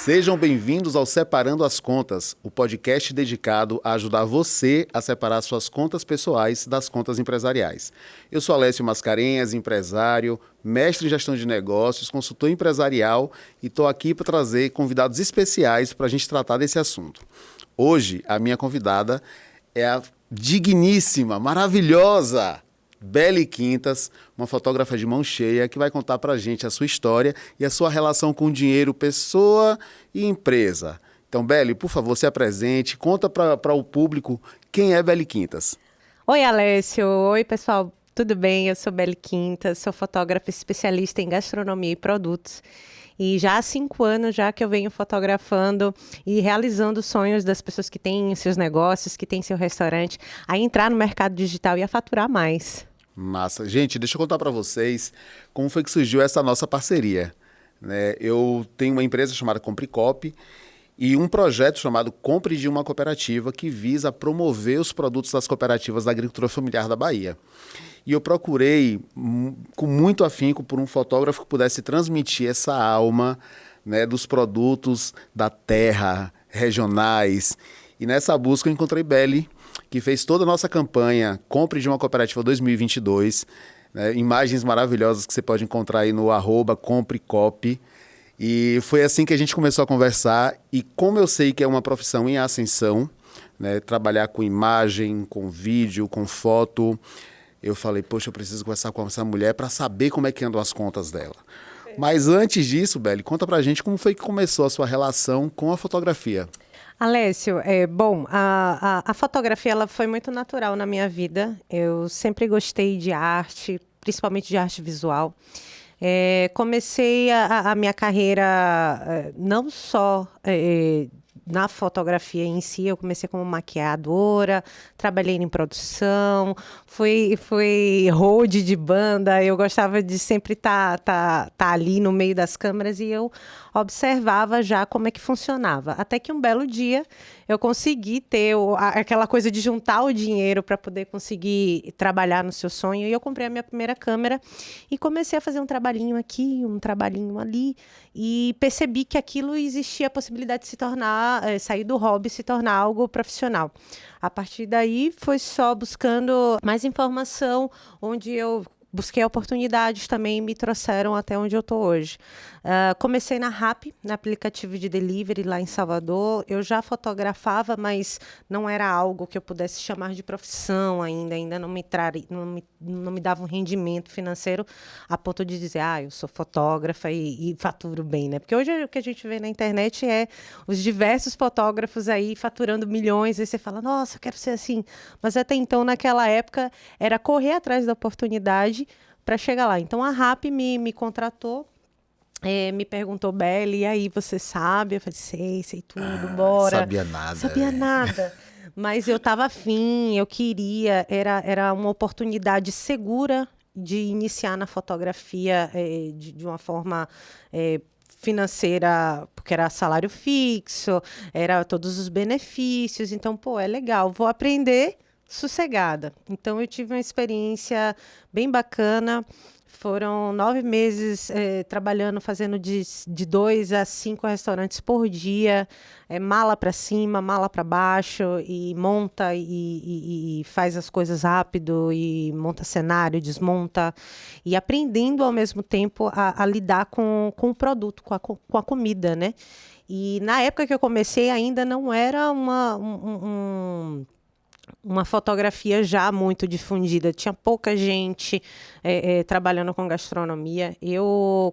Sejam bem-vindos ao Separando as Contas, o podcast dedicado a ajudar você a separar suas contas pessoais das contas empresariais. Eu sou Alessio Mascarenhas, empresário, mestre em gestão de negócios, consultor empresarial e estou aqui para trazer convidados especiais para a gente tratar desse assunto. Hoje, a minha convidada é a digníssima, maravilhosa Beli Quintas, uma fotógrafa de mão cheia que vai contar para a gente a sua história e a sua relação com o dinheiro, pessoa e empresa. Então, Beli, por favor, se apresente, conta para o público quem é Beli Quintas. Oi, Alessio. Oi, pessoal. Tudo bem? Eu sou Beli Quintas, sou fotógrafa especialista em gastronomia e produtos. E já há 5 anos já que eu venho fotografando e realizando sonhos das pessoas que têm seus negócios, que têm seu restaurante, a entrar no mercado digital e a faturar mais. Massa. Gente, deixa eu contar para vocês como foi que surgiu essa nossa parceria, né? Eu tenho uma empresa chamada Compricop e um projeto chamado Compre de uma Cooperativa que visa promover os produtos das cooperativas da agricultura familiar da Bahia. E eu procurei com muito afinco por um fotógrafo que pudesse transmitir essa alma, né, dos produtos da terra, regionais. E nessa busca eu encontrei Beli, que fez toda a nossa campanha Compre de uma Cooperativa 2022, né, imagens maravilhosas que você pode encontrar aí no @compricop. E foi assim que a gente começou a conversar. E como eu sei que é uma profissão em ascensão, né, trabalhar com imagem, com vídeo, com foto, eu falei, poxa, eu preciso conversar com essa mulher para saber como é que andam as contas dela. Mas antes disso, Beli, conta pra gente como foi que começou a sua relação com a fotografia. Alessio, a fotografia ela foi muito natural na minha vida. Eu sempre gostei de arte, principalmente de arte visual. Comecei a minha carreira não só na fotografia em si, eu comecei como maquiadora, trabalhei em produção, fui road de banda, eu gostava de sempre estar ali no meio das câmeras e eu observava já como é que funcionava. Até que um belo dia eu consegui ter aquela coisa de juntar o dinheiro para poder conseguir trabalhar no seu sonho e eu comprei a minha primeira câmera e comecei a fazer um trabalhinho aqui, um trabalhinho ali e percebi que aquilo existia a possibilidade de se tornar, sair do hobby e se tornar algo profissional. A partir daí foi só buscando mais informação, onde eu busquei oportunidades também e me trouxeram até onde eu estou hoje. Comecei na Rappi, no aplicativo de delivery lá em Salvador. Eu já fotografava, mas não era algo que eu pudesse chamar de profissão ainda não me dava um rendimento financeiro a ponto de dizer, eu sou fotógrafa e faturo bem, né? Porque hoje o que a gente vê na internet é os diversos fotógrafos aí faturando milhões, e você fala, nossa, eu quero ser assim. Mas até então, naquela época, era correr atrás da oportunidade para chegar lá. Então, a Rappi me contratou, me perguntou, Beli, e aí, você sabe? Eu falei, sei tudo, bora. Sabia nada. Mas eu estava afim, eu queria, era uma oportunidade segura de iniciar na fotografia de uma forma financeira, porque era salário fixo, era todos os benefícios. Então, é legal, vou aprender sossegada. Então, eu tive uma experiência bem bacana. Foram 9 meses trabalhando, fazendo de 2 a 5 restaurantes por dia, mala para cima, mala para baixo, e monta e faz as coisas rápido, e monta cenário, desmonta, e aprendendo ao mesmo tempo a lidar com o produto, com a comida, né? E na época que eu comecei ainda não era uma fotografia já muito difundida. Tinha pouca gente trabalhando com gastronomia.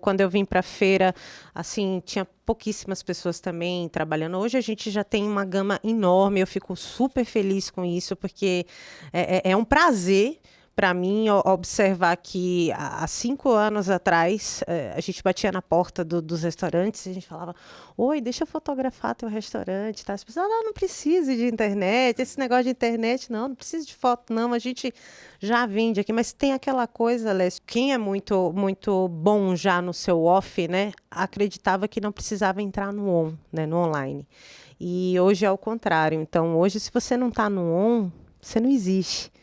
Quando eu vim para a feira, assim, tinha pouquíssimas pessoas também trabalhando. Hoje a gente já tem uma gama enorme. Eu fico super feliz com isso, porque é um prazer para mim observar que há 5 anos atrás a gente batia na porta dos restaurantes e a gente falava, oi, deixa eu fotografar teu restaurante, tá? As pessoas, não precisa de internet, esse negócio de internet, não precisa de foto, não, a gente já vende aqui. Mas tem aquela coisa, Alessio, quem é muito, muito bom já no seu off, né, acreditava que não precisava entrar no on, né, no online. E hoje é o contrário. Então, hoje, se você não está no on, você não existe.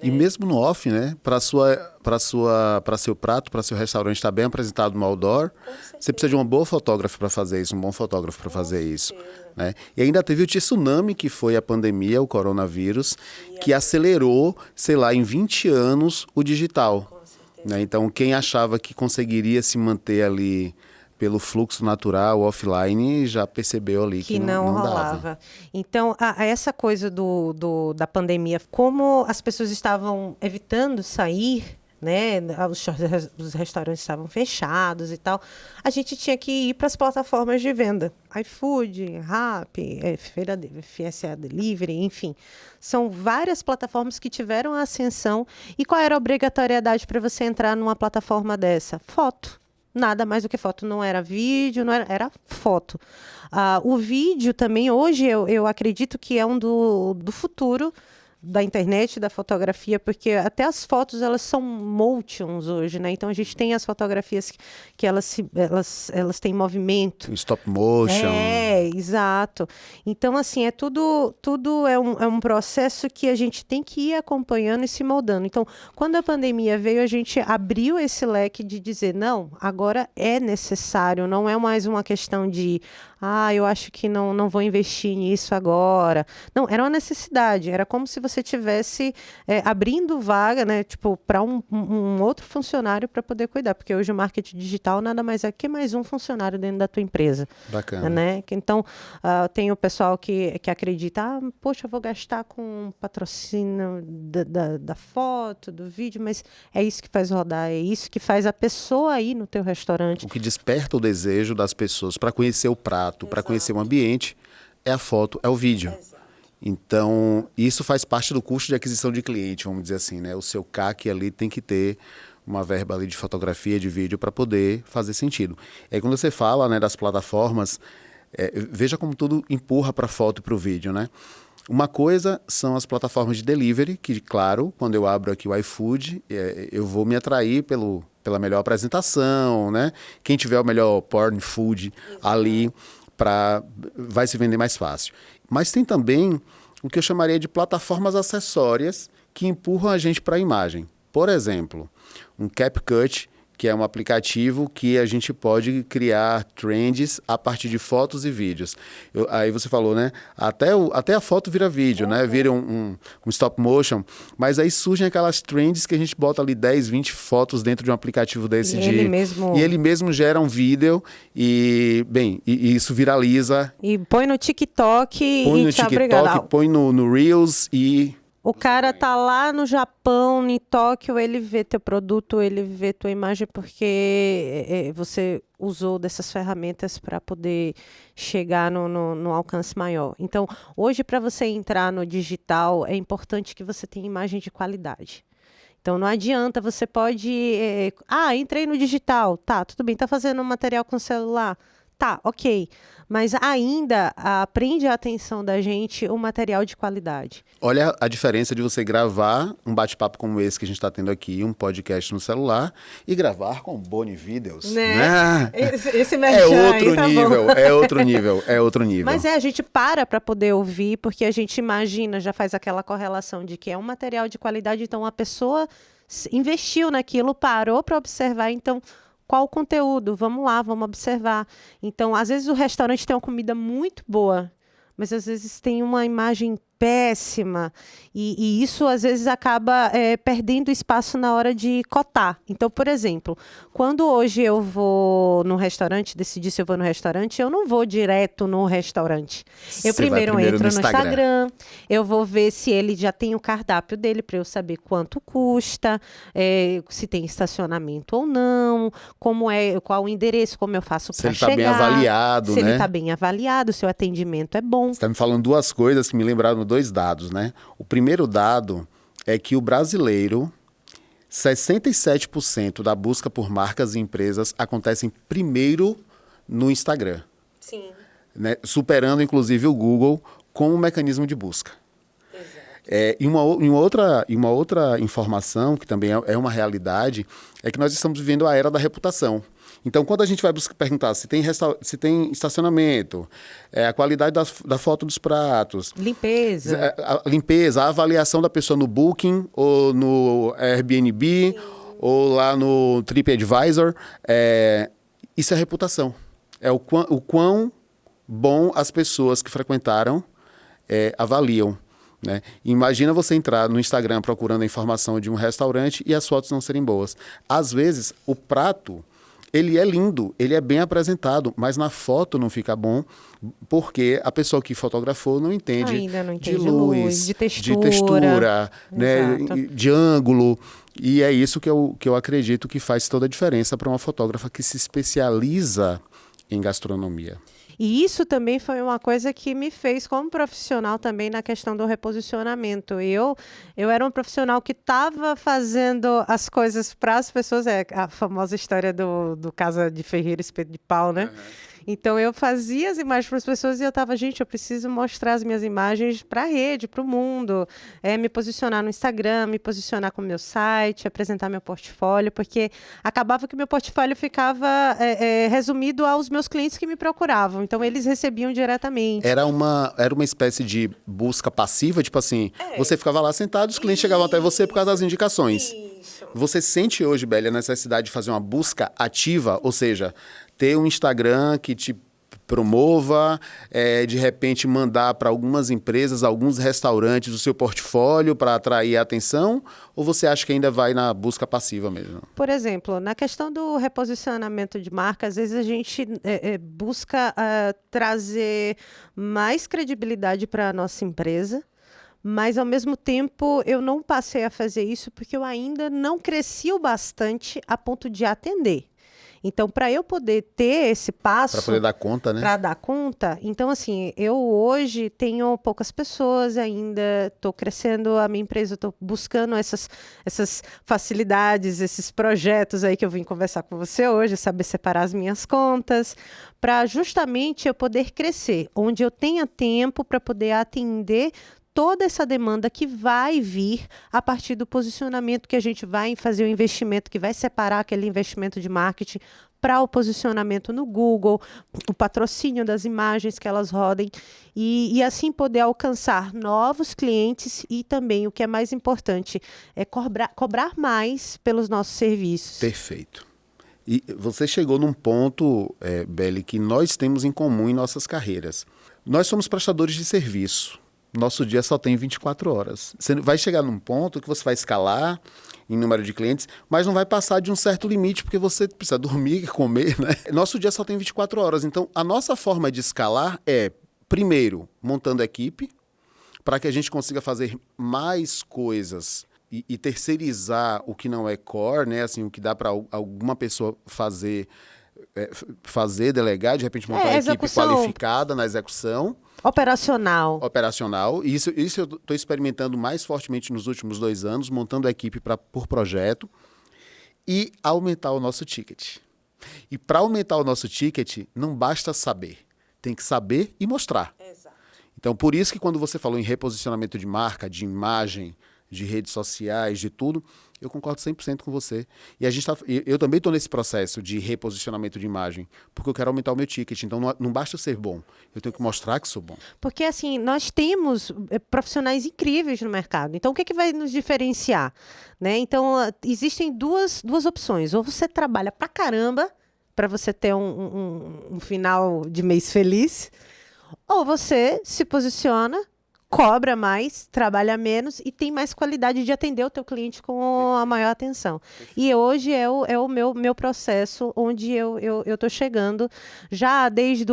E mesmo no off, né? Para seu prato, para seu restaurante estar bem apresentado no outdoor, você precisa de uma boa fotógrafa para fazer isso, um bom fotógrafo para fazer isso. Né? E ainda teve o tsunami, que foi a pandemia, o coronavírus, que acelerou, sei lá, em 20 anos o digital. Né? Então, quem achava que conseguiria se manter ali pelo fluxo natural, offline, já percebeu ali que não rolava. dava. Então, essa coisa da pandemia, como as pessoas estavam evitando sair, né? Os restaurantes estavam fechados e tal, a gente tinha que ir para as plataformas de venda. iFood, Rappi, FSA Delivery, enfim. São várias plataformas que tiveram a ascensão. E qual era a obrigatoriedade para você entrar numa plataforma dessa? Foto. Nada mais do que foto. Não era vídeo, era foto. O vídeo também, hoje, eu acredito que é um do futuro da internet, da fotografia, porque até as fotos, elas são motions hoje, né? Então, a gente tem as fotografias que elas têm movimento. Stop motion. Exato. Então, assim, tudo é um processo que a gente tem que ir acompanhando e se moldando. Então, quando a pandemia veio, a gente abriu esse leque de dizer, não, agora é necessário, não é mais uma questão de, eu acho que não vou investir nisso agora. Não, era uma necessidade, era como se você tivesse abrindo vaga, né, tipo, para um outro funcionário para poder cuidar, porque hoje o marketing digital nada mais é que mais um funcionário dentro da tua empresa. Bacana. Né? Então, tem o pessoal que acredita, poxa, eu vou gastar com patrocínio da foto, do vídeo, mas é isso que faz rodar, é isso que faz a pessoa ir no teu restaurante. O que desperta o desejo das pessoas para conhecer o prato, para conhecer o ambiente, é a foto, é o vídeo. Exato. Então, isso faz parte do custo de aquisição de cliente, vamos dizer assim, né? O seu CAC ali tem que ter uma verba ali de fotografia, de vídeo, para poder fazer sentido. E aí, quando você fala, né, das plataformas, veja como tudo empurra para a foto e para o vídeo, né? Uma coisa são as plataformas de delivery, que, claro, quando eu abro aqui o iFood, eu vou me atrair pela melhor apresentação, né? Quem tiver o melhor porn food ali, vai se vender mais fácil. Mas tem também o que eu chamaria de plataformas acessórias que empurram a gente para a imagem. Por exemplo, um CapCut, que é um aplicativo que a gente pode criar trends a partir de fotos e vídeos. Aí você falou, né? Até a foto vira vídeo, né? Vira um stop motion. Mas aí surgem aquelas trends que a gente bota ali 10, 20 fotos dentro de um aplicativo desse. E ele mesmo gera um vídeo e isso viraliza. E põe no TikTok põe no Reels e... O cara tá lá no Japão, em Tóquio, ele vê teu produto, ele vê tua imagem, porque você usou dessas ferramentas para poder chegar no alcance maior. Então, hoje, para você entrar no digital, é importante que você tenha imagem de qualidade. Então, não adianta, você pode... entrei no digital, tá, tudo bem, tá fazendo um material com celular, tá, ok. Mas ainda prende a atenção da gente o material de qualidade. Olha a diferença de você gravar um bate-papo como esse que a gente está tendo aqui, um podcast no celular, e gravar com Boni Videos. Né? Esse é outro nível, tá é outro nível. Mas a gente para poder ouvir, porque a gente imagina, já faz aquela correlação de que é um material de qualidade, então a pessoa investiu naquilo, parou para observar, então... Qual o conteúdo? Vamos lá, vamos observar. Então, às vezes o restaurante tem uma comida muito boa, mas às vezes tem uma imagem péssima e isso às vezes acaba perdendo espaço na hora de cotar. Então, por exemplo, quando hoje eu vou no restaurante, decidir se eu vou no restaurante, eu não vou direto no restaurante. Eu primeiro entro no Instagram, eu vou ver se ele já tem o cardápio dele para eu saber quanto custa, se tem estacionamento ou não, qual o endereço, como eu faço para chegar. Se ele está bem avaliado, se ele está bem avaliado, se o atendimento é bom. Você está me falando duas coisas que me lembraram 2 dados, né? O primeiro dado é que o brasileiro, 67% da busca por marcas e empresas acontecem primeiro no Instagram. Sim. Né? Superando, inclusive, o Google como mecanismo de busca. Exato. E uma outra informação, que também é uma realidade, é que nós estamos vivendo a era da reputação. Então, quando a gente vai perguntar se tem estacionamento, a qualidade da foto dos pratos, Limpeza. a limpeza, a avaliação da pessoa no Booking ou no Airbnb ou lá no TripAdvisor, isso é reputação. É o quão bom as pessoas que frequentaram avaliam. Né? Imagina você entrar no Instagram procurando a informação de um restaurante e as fotos não serem boas. Às vezes, o prato, ele é lindo, ele é bem apresentado, mas na foto não fica bom, porque a pessoa que fotografou não entende, Ainda não entende de luz, de textura, textura, né? De ângulo. E é isso que eu acredito que faz toda a diferença para uma fotógrafa que se especializa em gastronomia. E isso também foi uma coisa que me fez como profissional também na questão do reposicionamento. Eu era um profissional que estava fazendo as coisas para as pessoas, a famosa história do Casa de Ferreiro, Espeto de Pau, né? Uhum. Então, eu fazia as imagens para as pessoas e eu estava, gente, eu preciso mostrar as minhas imagens para a rede, para o mundo, me posicionar no Instagram, me posicionar com o meu site, apresentar meu portfólio, porque acabava que meu portfólio ficava resumido aos meus clientes que me procuravam. Então, eles recebiam diretamente. Era uma espécie de busca passiva, tipo assim, você ficava lá sentado, os clientes chegavam até você por causa das indicações. Isso. Você sente hoje, Beli, a necessidade de fazer uma busca ativa, ou seja, ter um Instagram que te promova, de repente mandar para algumas empresas, alguns restaurantes o seu portfólio para atrair a atenção, ou você acha que ainda vai na busca passiva mesmo? Por exemplo, na questão do reposicionamento de marca, às vezes a gente busca trazer mais credibilidade para a nossa empresa, mas, ao mesmo tempo, eu não passei a fazer isso porque eu ainda não cresci o bastante a ponto de atender. Então, para eu poder ter esse passo... Para poder dar conta, né? Para dar conta. Então, assim, eu hoje tenho poucas pessoas ainda, estou crescendo a minha empresa, estou buscando essas facilidades, esses projetos aí que eu vim conversar com você hoje, saber separar as minhas contas, para justamente eu poder crescer, onde eu tenha tempo para poder atender toda essa demanda que vai vir a partir do posicionamento que a gente vai fazer o investimento, que vai separar aquele investimento de marketing para o posicionamento no Google, o patrocínio das imagens que elas rodem e assim poder alcançar novos clientes e também, o que é mais importante, é cobrar mais pelos nossos serviços. Perfeito. E você chegou num ponto, Beli, que nós temos em comum em nossas carreiras. Nós somos prestadores de serviço. Nosso dia só tem 24 horas. Você vai chegar num ponto que você vai escalar em número de clientes, mas não vai passar de um certo limite, porque você precisa dormir, comer, né? Nosso dia só tem 24 horas. Então, a nossa forma de escalar é, primeiro, montando equipe, para que a gente consiga fazer mais coisas e terceirizar o que não é core, né? Assim, o que dá para alguma pessoa fazer, delegar, de repente montar uma equipe qualificada na execução. Operacional. Isso eu estou experimentando mais fortemente nos últimos 2 anos, montando a equipe por projeto e aumentar o nosso ticket. E para aumentar o nosso ticket, não basta saber, tem que saber e mostrar. Exato. Então, por isso que quando você falou em reposicionamento de marca, de imagem, de redes sociais, de tudo, eu concordo 100% com você. E eu também estou nesse processo de reposicionamento de imagem, porque eu quero aumentar o meu ticket. Então, não basta ser bom, eu tenho que mostrar que sou bom. Porque, assim, nós temos profissionais incríveis no mercado. Então, o que vai nos diferenciar? Né? Então, existem duas opções. Ou você trabalha pra caramba, para você ter um final de mês feliz, ou você se posiciona, cobra mais, trabalha menos e tem mais qualidade de atender o teu cliente com a maior atenção. E hoje é o meu processo, onde eu estou chegando. Já desde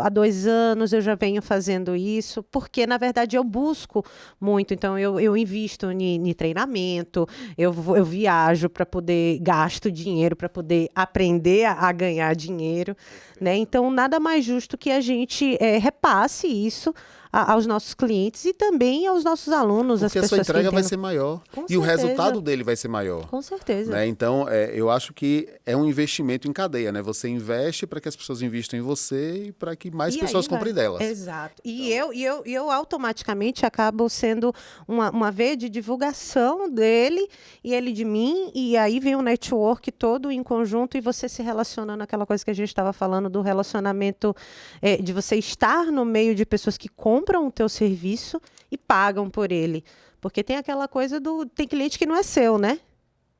há 2 anos eu já venho fazendo isso, porque, na verdade, eu busco muito. Então, eu invisto em treinamento, eu viajo para poder, gasto dinheiro para poder aprender a ganhar dinheiro. Né? Então, nada mais justo que a gente repasse isso aos nossos clientes e também aos nossos alunos, as Porque a pessoas sua entrega que vai ser maior. E o resultado dele vai ser maior. Com certeza. Né? Então, eu acho que é um investimento em cadeia, né? Você investe para que as pessoas investam em você e para que mais pessoas comprem delas. Exato. E eu automaticamente acabo sendo uma veia de divulgação dele e ele de mim, e aí vem o network todo em conjunto e você se relacionando, aquela coisa que a gente estava falando do relacionamento, de você estar no meio de pessoas que compram o teu serviço e pagam por ele. Porque tem aquela coisa tem cliente que não é seu, né?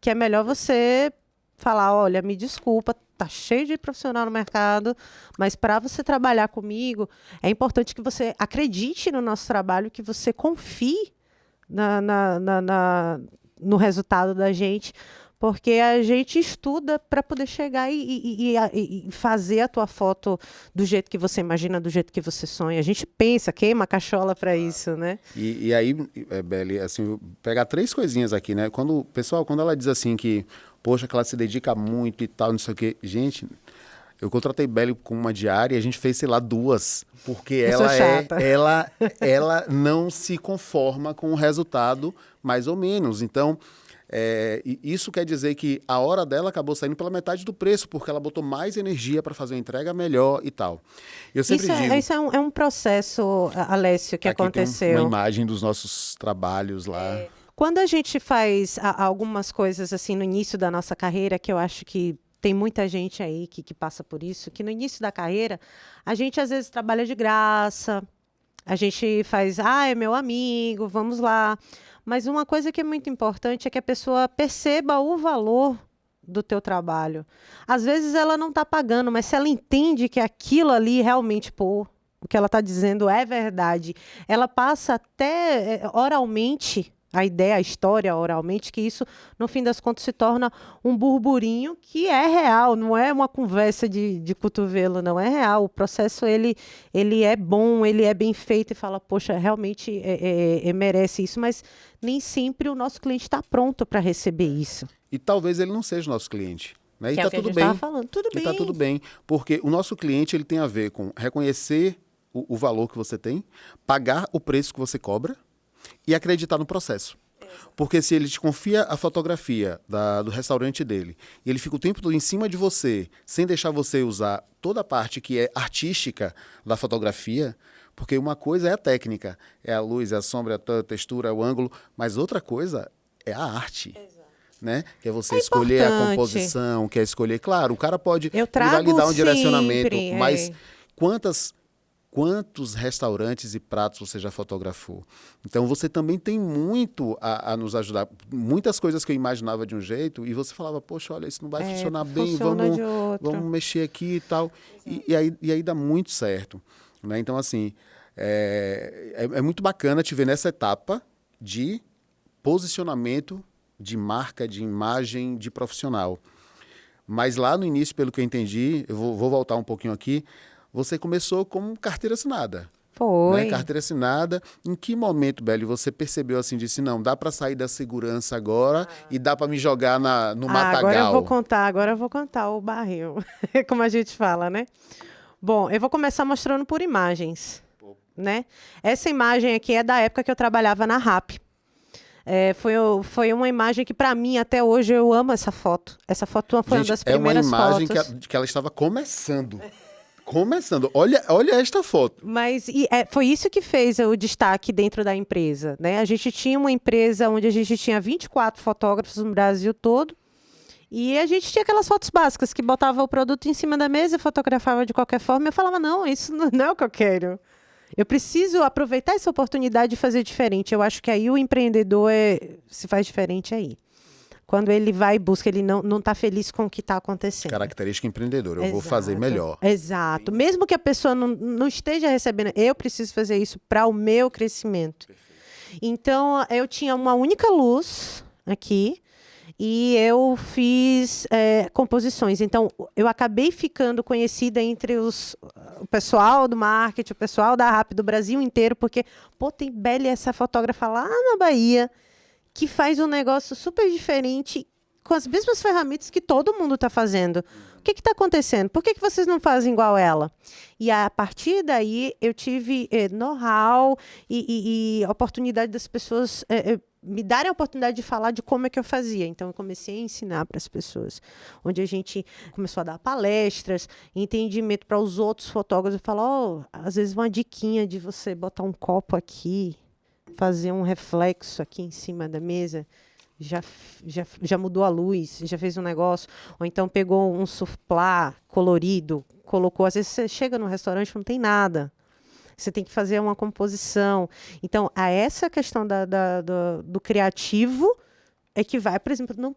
Que é melhor você falar, olha, me desculpa, tá cheio de profissional no mercado, mas para você trabalhar comigo, é importante que você acredite no nosso trabalho, que você confie no resultado da gente, porque a gente estuda para poder chegar e fazer a tua foto do jeito que você imagina, do jeito que você sonha. A gente pensa, queima a cachola para isso, né? E aí, Beli, assim, pegar 3 coisinhas aqui, né? Quando ela diz assim que, poxa, que ela se dedica muito e tal, não sei o quê. Gente, eu contratei Beli com uma diária e a gente fez, sei lá, 2. Porque ela não se conforma com o resultado, mais ou menos. Então, isso quer dizer que a hora dela acabou saindo pela metade do preço, porque ela botou mais energia para fazer uma entrega melhor e tal. Eu sempre digo... Isso é um processo, Alessio, que aqui aconteceu. Tem uma imagem dos nossos trabalhos lá. Quando a gente faz algumas coisas assim no início da nossa carreira, que eu acho que tem muita gente aí que passa por isso, que no início da carreira, a gente às vezes trabalha de graça, a gente faz, é meu amigo, vamos lá. Mas uma coisa que é muito importante é que a pessoa perceba o valor do teu trabalho. Às vezes ela não está pagando, mas se ela entende que aquilo ali realmente, o que ela está dizendo é verdade, ela passa até oralmente a ideia, a história oralmente, que isso, no fim das contas, se torna um burburinho que é real, não é uma conversa de cotovelo, não é real. O processo, ele é bom, ele é bem feito e fala, poxa, realmente merece isso, mas nem sempre o nosso cliente está pronto para receber isso. E talvez ele não seja o nosso cliente. Né? Que e é o que tudo a gente bem. estava falando. Tudo bem. E tá tudo bem, porque o nosso cliente ele tem a ver com reconhecer o valor que você tem, pagar o preço que você cobra e acreditar no processo. Porque se ele te confia a fotografia do restaurante dele e ele fica o tempo todo em cima de você, sem deixar você usar toda a parte que é artística da fotografia, porque uma coisa é a técnica, é a luz, é a sombra, é a textura, é o ângulo, mas outra coisa é a arte. Né? Que é você escolher a composição, que é escolher... Claro, o cara pode ele vai lhe dar um direcionamento, mas quantos restaurantes e pratos você já fotografou? Então, você também tem muito a nos ajudar. Muitas coisas que eu imaginava de um jeito e você falava, poxa, olha, isso não vai funcionar bem, vamos mexer aqui e tal. E aí dá muito certo. Né? Então, assim, é muito bacana te ver nessa etapa de posicionamento de marca, de imagem, de profissional. Mas lá no início, pelo que eu entendi, eu vou voltar um pouquinho aqui, você começou como carteira assinada. Foi. Né? Carteira assinada. Em que momento, Beli, você percebeu assim, disse, não, dá para sair da segurança agora e dá para me jogar no matagal? Agora eu vou contar o barril, como a gente fala, né? Bom, eu vou começar mostrando por imagens, né? Essa imagem aqui é da época que eu trabalhava na RAP. Foi uma imagem que, para mim, até hoje, eu amo essa foto. Essa foto foi uma das primeiras fotos. É uma imagem que ela estava começando. Começando. Olha esta foto. Mas foi isso que fez o destaque dentro da empresa. Né? A gente tinha uma empresa onde a gente tinha 24 fotógrafos no Brasil todo. E a gente tinha aquelas fotos básicas que botava o produto em cima da mesa e fotografava de qualquer forma. Eu falava, não, isso não é o que eu quero. Eu preciso aproveitar essa oportunidade de fazer diferente. Eu acho que aí o empreendedor se faz diferente aí. Quando ele vai e busca, ele não está feliz com o que está acontecendo. Característica empreendedora, vou fazer melhor. Exato. Mesmo que a pessoa não esteja recebendo, eu preciso fazer isso para o meu crescimento. Perfeito. Então, eu tinha uma única luz aqui e eu fiz composições. Então, eu acabei ficando conhecida entre o pessoal do marketing, o pessoal da RAP do Brasil inteiro, porque, tem Beli, essa fotógrafa lá na Bahia, que faz um negócio super diferente, com as mesmas ferramentas que todo mundo está fazendo. O que está acontecendo? Por que vocês não fazem igual ela? E a partir daí eu tive know-how e a oportunidade das pessoas me darem a oportunidade de falar de como é que eu fazia. Então, eu comecei a ensinar para as pessoas, onde a gente começou a dar palestras, entendimento para os outros fotógrafos. Eu falo, às vezes uma diquinha de você botar um copo aqui, fazer um reflexo aqui em cima da mesa, já mudou a luz, já fez um negócio. Ou então pegou um suplá colorido, colocou. Às vezes você chega no restaurante e não tem nada. Você tem que fazer uma composição. Então, essa questão do criativo é que vai, por exemplo, não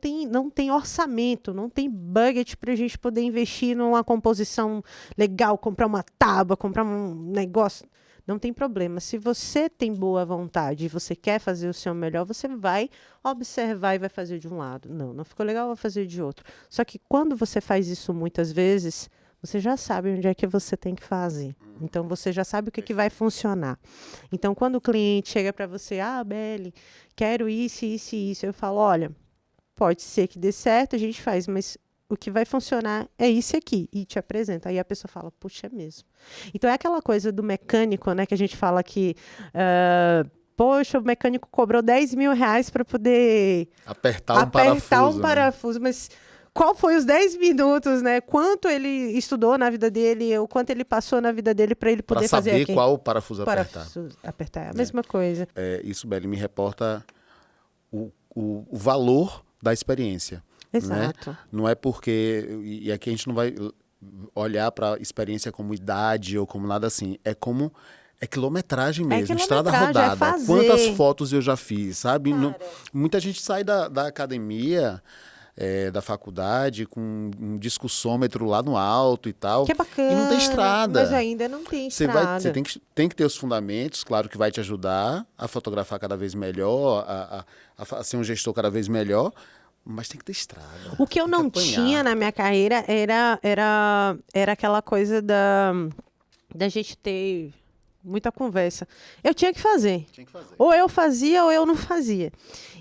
tem orçamento, não tem budget para a gente poder investir numa composição legal, comprar uma tábua, comprar um negócio. Não tem problema. Se você tem boa vontade e você quer fazer o seu melhor, você vai observar e vai fazer de um lado. Não ficou legal, vou fazer de outro. Só que quando você faz isso muitas vezes, você já sabe onde é que você tem que fazer. Então, você já sabe o que vai funcionar. Então, quando o cliente chega para você, Beli, quero isso, isso e isso, eu falo, olha, pode ser que dê certo, a gente faz, mas o que vai funcionar é isso aqui, e te apresenta. Aí a pessoa fala, puxa, é mesmo. Então, é aquela coisa do mecânico, né, que a gente fala que, poxa, o mecânico cobrou 10 mil reais para poder apertar um parafuso, né? Mas qual foi os 10 minutos, né? Quanto ele estudou na vida dele, o quanto ele passou na vida dele para ele poder fazer aqui. Para saber qual parafuso apertar. Apertar, é a mesma coisa. Isso, Beli, me reporta o valor da experiência. Exato. Né? Não é porque... E aqui a gente não vai olhar para a experiência como idade ou como nada assim. É como... É quilometragem mesmo, estrada rodada. Quantas fotos eu já fiz, sabe? Muita gente sai da academia... da faculdade, com um discussômetro lá no alto e tal. Que é bacana. E não tem estrada. Mas ainda não tem estrada. Você tem que ter os fundamentos, claro que vai te ajudar a fotografar cada vez melhor, a ser um gestor cada vez melhor, mas tem que ter estrada. O que eu não tinha na minha carreira era aquela coisa da gente ter muita conversa. Eu tinha que fazer. Ou eu fazia ou eu não fazia.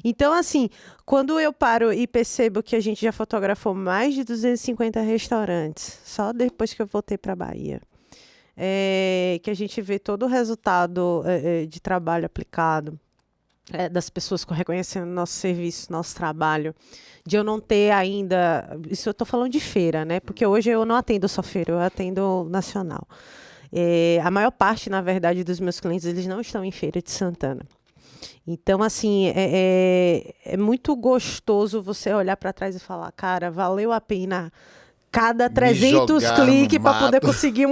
Então, assim, quando eu paro e percebo que a gente já fotografou mais de 250 restaurantes, só depois que eu voltei para a Bahia, que a gente vê todo o resultado de trabalho aplicado, das pessoas reconhecendo nosso serviço, nosso trabalho, de eu não ter ainda... Isso eu estou falando de feira, né? Porque hoje eu não atendo só feira, eu atendo nacional. A maior parte, na verdade, dos meus clientes, eles não estão em Feira de Santana. Então, assim, é muito gostoso você olhar para trás e falar, cara, valeu a pena cada 300 cliques para poder conseguir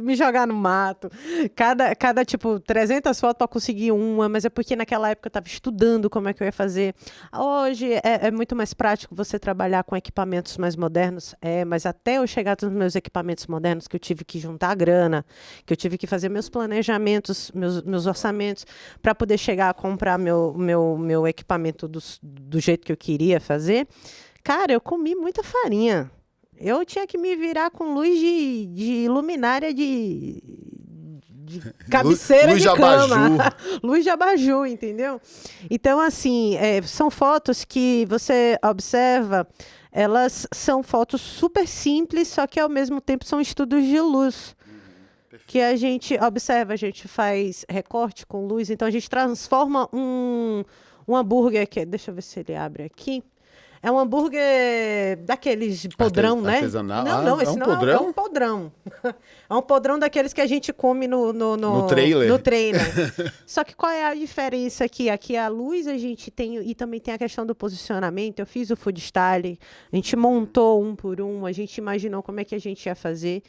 me jogar no mato. Cada tipo, 300 fotos para conseguir uma, mas é porque naquela época eu estava estudando como é que eu ia fazer. Hoje é muito mais prático você trabalhar com equipamentos mais modernos, mas até eu chegar nos meus equipamentos modernos, que eu tive que juntar a grana, que eu tive que fazer meus planejamentos, meus orçamentos, para poder chegar a comprar meu equipamento do jeito que eu queria fazer. Cara, eu comi muita farinha. Eu tinha que me virar com luz de luminária de cabeceira luz de cama. Abajur. Luz de abajur, entendeu? Então, assim, são fotos que você observa, elas são fotos super simples, só que ao mesmo tempo são estudos de luz. Que a gente observa, a gente faz recorte com luz, então a gente transforma um hambúrguer, deixa eu ver se ele abre aqui. É um hambúrguer daqueles podrão, né? Artesanal? Não, esse é um não podrão? É um podrão. É um podrão daqueles que a gente come no trailer. No trailer. Só que qual é a diferença aqui? Aqui a luz a gente tem, e também tem a questão do posicionamento. Eu fiz o food style, a gente montou um por um, a gente imaginou como é que a gente ia fazer.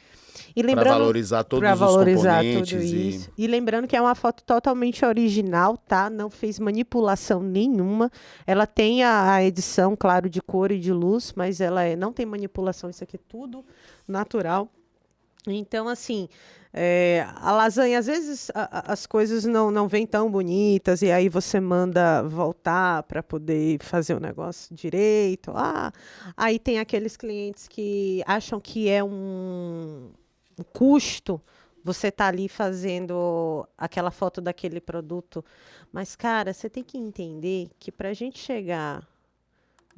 Para valorizar todos os componentes. Tudo isso. E lembrando que é uma foto totalmente original, tá? Não fez manipulação nenhuma. Ela tem a edição, claro, de cor e de luz, mas ela não tem manipulação. Isso aqui é tudo natural. Então, assim, a lasanha, às vezes as coisas não vêm tão bonitas e aí você manda voltar para poder fazer o negócio direito. Aí tem aqueles clientes que acham que é um custo você tá ali fazendo aquela foto daquele produto. Mas, cara, você tem que entender que para a gente chegar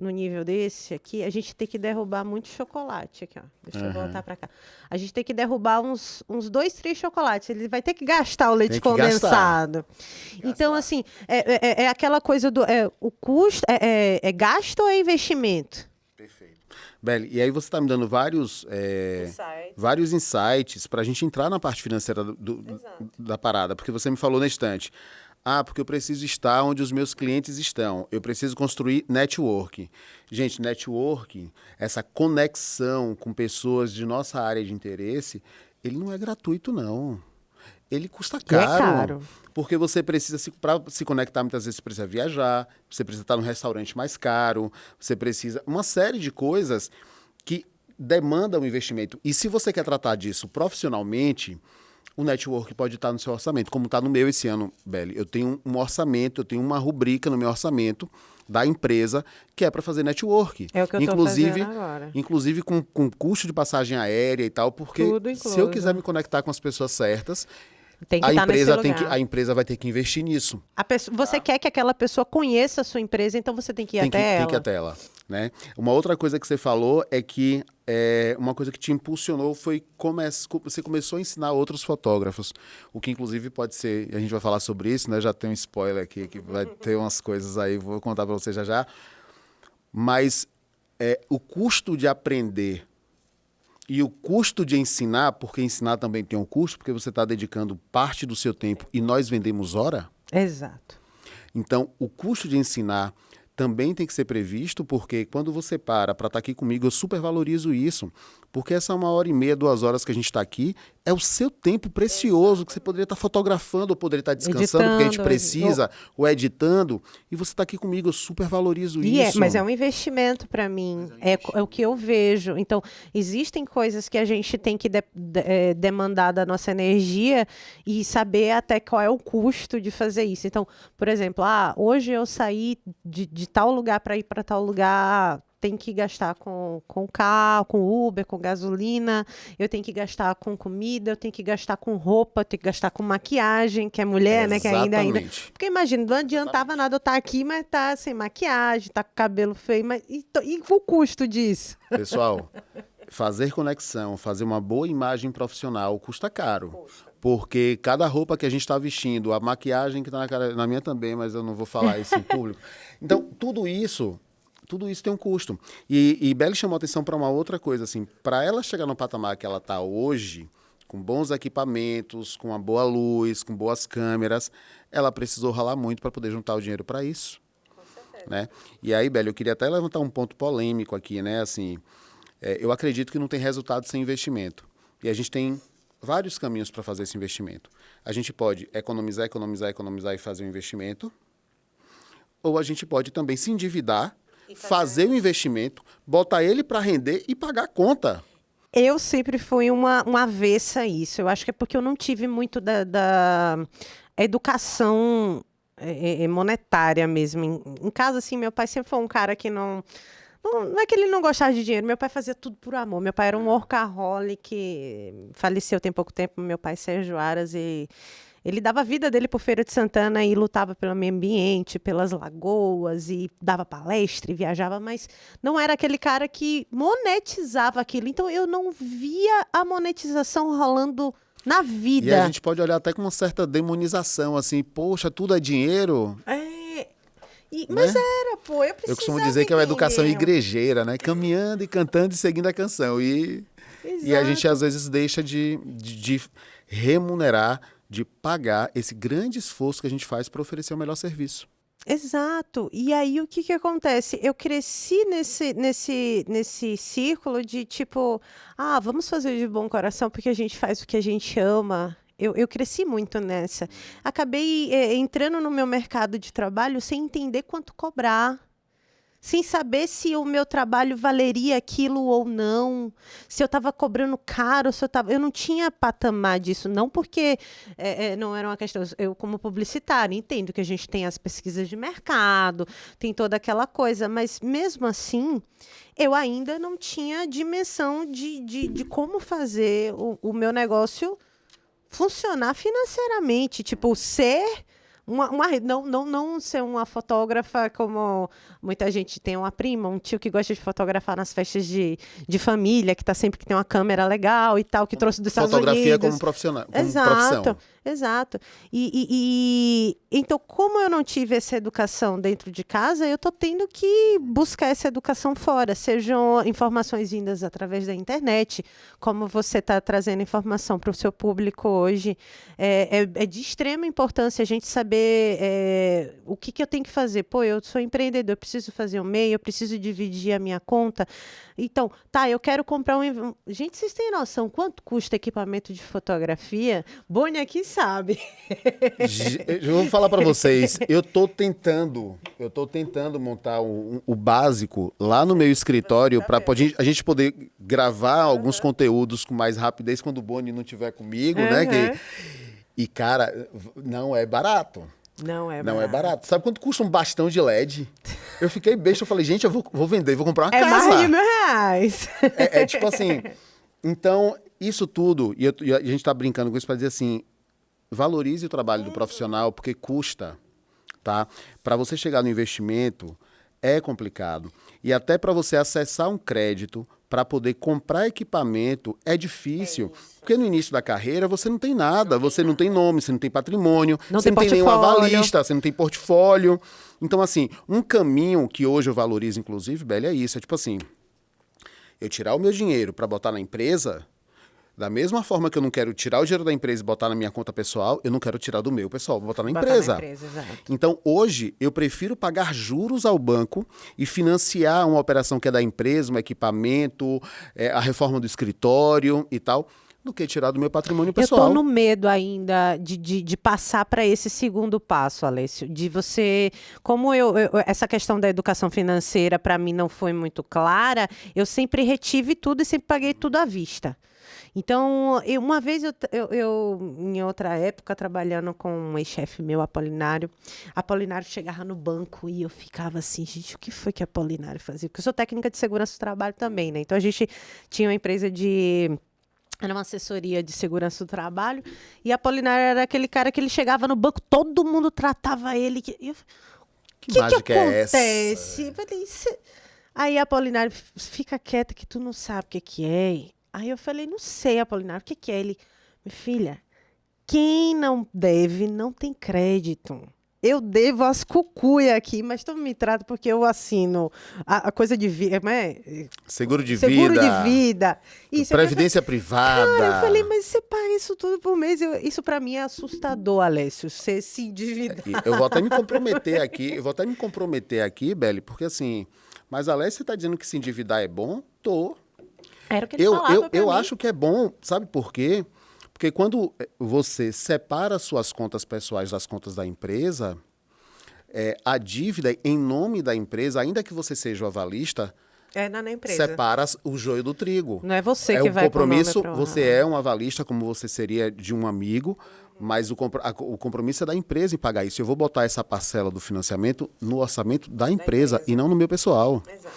no nível desse aqui, a gente tem que derrubar muito chocolate aqui, ó. Deixa eu voltar para cá. A gente tem que derrubar uns 2, 3 chocolates. Ele vai ter que gastar o leite condensado. Então, assim, é aquela coisa do... o custo é gasto ou é investimento? Perfeito. Beli, e aí você está me dando vários insights para a gente entrar na parte financeira da parada, porque você me falou na estante. Porque eu preciso estar onde os meus clientes estão. Eu preciso construir networking. Gente, networking, essa conexão com pessoas de nossa área de interesse, ele não é gratuito, não. Ele custa caro. É caro. Porque você precisa, para se conectar, muitas vezes você precisa viajar, você precisa estar num restaurante mais caro, você precisa... Uma série de coisas que demandam investimento. E se você quer tratar disso profissionalmente... O network pode estar no seu orçamento, como está no meu esse ano, Beli. Eu tenho um orçamento, eu tenho uma rubrica no meu orçamento da empresa que é para fazer network. É o que eu estou fazendo agora. Inclusive com custo de passagem aérea e tal, porque se eu quiser me conectar com as pessoas certas, a empresa vai ter que investir nisso. Você quer que aquela pessoa conheça a sua empresa, então você tem que ir até ela. Tem que ir até ela. Né? Uma outra coisa que você falou é que uma coisa que te impulsionou foi você começou a ensinar outros fotógrafos, o que inclusive pode ser, a gente vai falar sobre isso, né? Já tem um spoiler aqui, que vai ter umas coisas aí, vou contar para você já, mas o custo de aprender e o custo de ensinar, porque ensinar também tem um custo, porque você está dedicando parte do seu tempo e nós vendemos hora. Exato. Então, o custo de ensinar também tem que ser previsto, porque quando você para estar aqui comigo, eu super valorizo isso, porque essa 1h30, 2 horas que a gente está aqui, é o seu tempo precioso, que você poderia estar fotografando, ou poderia estar descansando, porque a gente precisa, ou editando, e você está aqui comigo, eu super valorizo isso. Mas é um investimento para mim, é o que eu vejo. Então, existem coisas que a gente tem que demandar da nossa energia e saber até qual é o custo de fazer isso. Então, por exemplo, hoje eu saí de tal lugar para ir para tal lugar, tem que gastar com carro, com Uber, com gasolina, eu tenho que gastar com comida, eu tenho que gastar com roupa, eu tenho que gastar com maquiagem, que é mulher, né? Que ainda. Porque imagina, não adiantava nada eu estar aqui, mas tá sem maquiagem, tá com cabelo feio, e o custo disso? Pessoal, fazer conexão, fazer uma boa imagem profissional custa caro. Porque cada roupa que a gente está vestindo, a maquiagem que está na minha também, mas eu não vou falar isso em público. Então, tudo isso tem um custo. E Beli chamou atenção para uma outra coisa, assim, para ela chegar no patamar que ela está hoje, com bons equipamentos, com uma boa luz, com boas câmeras, ela precisou ralar muito para poder juntar o dinheiro para isso. Com certeza. Né? E aí, Beli, eu queria até levantar um ponto polêmico aqui, né? Assim, eu acredito que não tem resultado sem investimento. E a gente tem vários caminhos para fazer esse investimento. A gente pode economizar e fazer um investimento, ou a gente pode também se endividar, fazer o investimento, botar ele para render e pagar a conta. Eu sempre fui uma avessa a isso. Eu acho que é porque eu não tive muito da educação monetária mesmo. Em casa, assim, meu pai sempre foi um cara que não é que ele não gostava de dinheiro, meu pai fazia tudo por amor. Meu pai era um workaholic, faleceu tem pouco tempo, meu pai Sérgio Aras, e ele dava a vida dele por Feira de Santana e lutava pelo meio ambiente, pelas lagoas, e dava palestra e viajava, mas não era aquele cara que monetizava aquilo. Então, eu não via a monetização rolando na vida. E a gente pode olhar até com uma certa demonização, assim, poxa, tudo é dinheiro? Mas era, pô, eu precisava. Eu costumo dizer que é uma educação igrejeira, né? Caminhando e cantando e seguindo a canção. E a gente, às vezes, deixa de remunerar, de pagar esse grande esforço que a gente faz para oferecer o melhor serviço. Exato. E aí, o que acontece? Eu cresci nesse círculo de, tipo, vamos fazer de bom coração porque a gente faz o que a gente ama. Eu cresci muito nessa. Acabei entrando no meu mercado de trabalho sem entender quanto cobrar, sem saber se o meu trabalho valeria aquilo ou não, se eu estava cobrando caro, eu não tinha patamar disso, não porque não era uma questão. Eu, como publicitária, entendo que a gente tem as pesquisas de mercado, tem toda aquela coisa, mas mesmo assim, eu ainda não tinha dimensão de como fazer o meu negócio funcionar financeiramente, tipo, ser Não ser uma fotógrafa como muita gente tem uma prima, um tio que gosta de fotografar nas festas de família, que tá sempre que tem uma câmera legal e tal, que trouxe dos Estados Unidos. Fotografia como profissional, como profissão. Exato. Então, como eu não tive essa educação dentro de casa, eu tô tendo que buscar essa educação fora, sejam informações vindas através da internet, como você está trazendo informação para o seu público hoje. É de extrema importância a gente saber o que eu tenho que fazer. Pô, eu sou empreendedor, eu preciso fazer um MEI, eu preciso dividir a minha conta. Então, eu quero comprar um... Gente, vocês têm noção quanto custa equipamento de fotografia? Boni aqui sabe. Eu vou falar para vocês, eu tô tentando montar o básico lá no meu escritório para a gente poder gravar alguns conteúdos com mais rapidez quando o Boni não estiver comigo, né? E, cara, não é barato. Não é barato. Sabe quanto custa um bastão de LED? Eu fiquei besta, eu falei, gente, eu vou vender, vou comprar uma casa. É mais de R$ 1.000. É tipo assim, então, isso tudo, e a gente tá brincando com isso para dizer assim, valorize o trabalho do profissional, porque custa, tá? Para você chegar no investimento, é complicado. E até para você acessar um crédito, para poder comprar equipamento, é difícil. Porque no início da carreira, você não tem nada, você não tem nome, você não tem patrimônio, você não tem nenhum avalista, você não tem portfólio. Então, assim, um caminho que hoje eu valorizo, inclusive, Beli, é isso. É tipo assim, eu tirar o meu dinheiro para botar na empresa... Da mesma forma que eu não quero tirar o dinheiro da empresa e botar na minha conta pessoal, eu não quero tirar do meu pessoal, vou botar na empresa. Então, hoje, eu prefiro pagar juros ao banco e financiar uma operação que é da empresa, um equipamento, a reforma do escritório e tal, do que tirar do meu patrimônio pessoal. Eu estou no medo ainda de passar para esse segundo passo, Alessio, de você... Como essa questão da educação financeira, para mim, não foi muito clara, eu sempre retive tudo e sempre paguei tudo à vista. Então, uma vez eu, em outra época, trabalhando com um ex-chefe meu, Apolinário chegava no banco e eu ficava assim, gente, o que foi que Apolinário fazia? Porque eu sou técnica de segurança do trabalho também, né? Então, a gente tinha uma empresa era uma assessoria de segurança do trabalho e Apolinário era aquele cara que ele chegava no banco, todo mundo tratava ele. O que acontece? Eu falei, aí Apolinário, fica quieta que tu não sabe o que é. Aí eu falei, não sei, Apolinário, o que é? Ele, minha filha, quem não deve não tem crédito. Eu devo as cucuia aqui, mas tu me trata porque eu assino a coisa de vida, Seguro de vida. Isso, previdência privada. Cara, eu falei, mas você paga isso tudo por mês? Isso pra mim é assustador, Alessio, você se endividar. Eu vou até me comprometer aqui, Beli, porque assim, mas Alessio, você tá dizendo que se endividar é bom? Tô. Era o que ele falava pra eu mim. acho que é bom, sabe por quê? Porque quando você separa suas contas pessoais das contas da empresa, a dívida em nome da empresa, ainda que você seja o avalista, na empresa. Separa o joio do trigo. Não é você que vai compromisso, você é um avalista como você seria de um amigo, mas o compromisso é da empresa em pagar isso. Eu vou botar essa parcela do financiamento no orçamento da empresa e não no meu pessoal. Exato.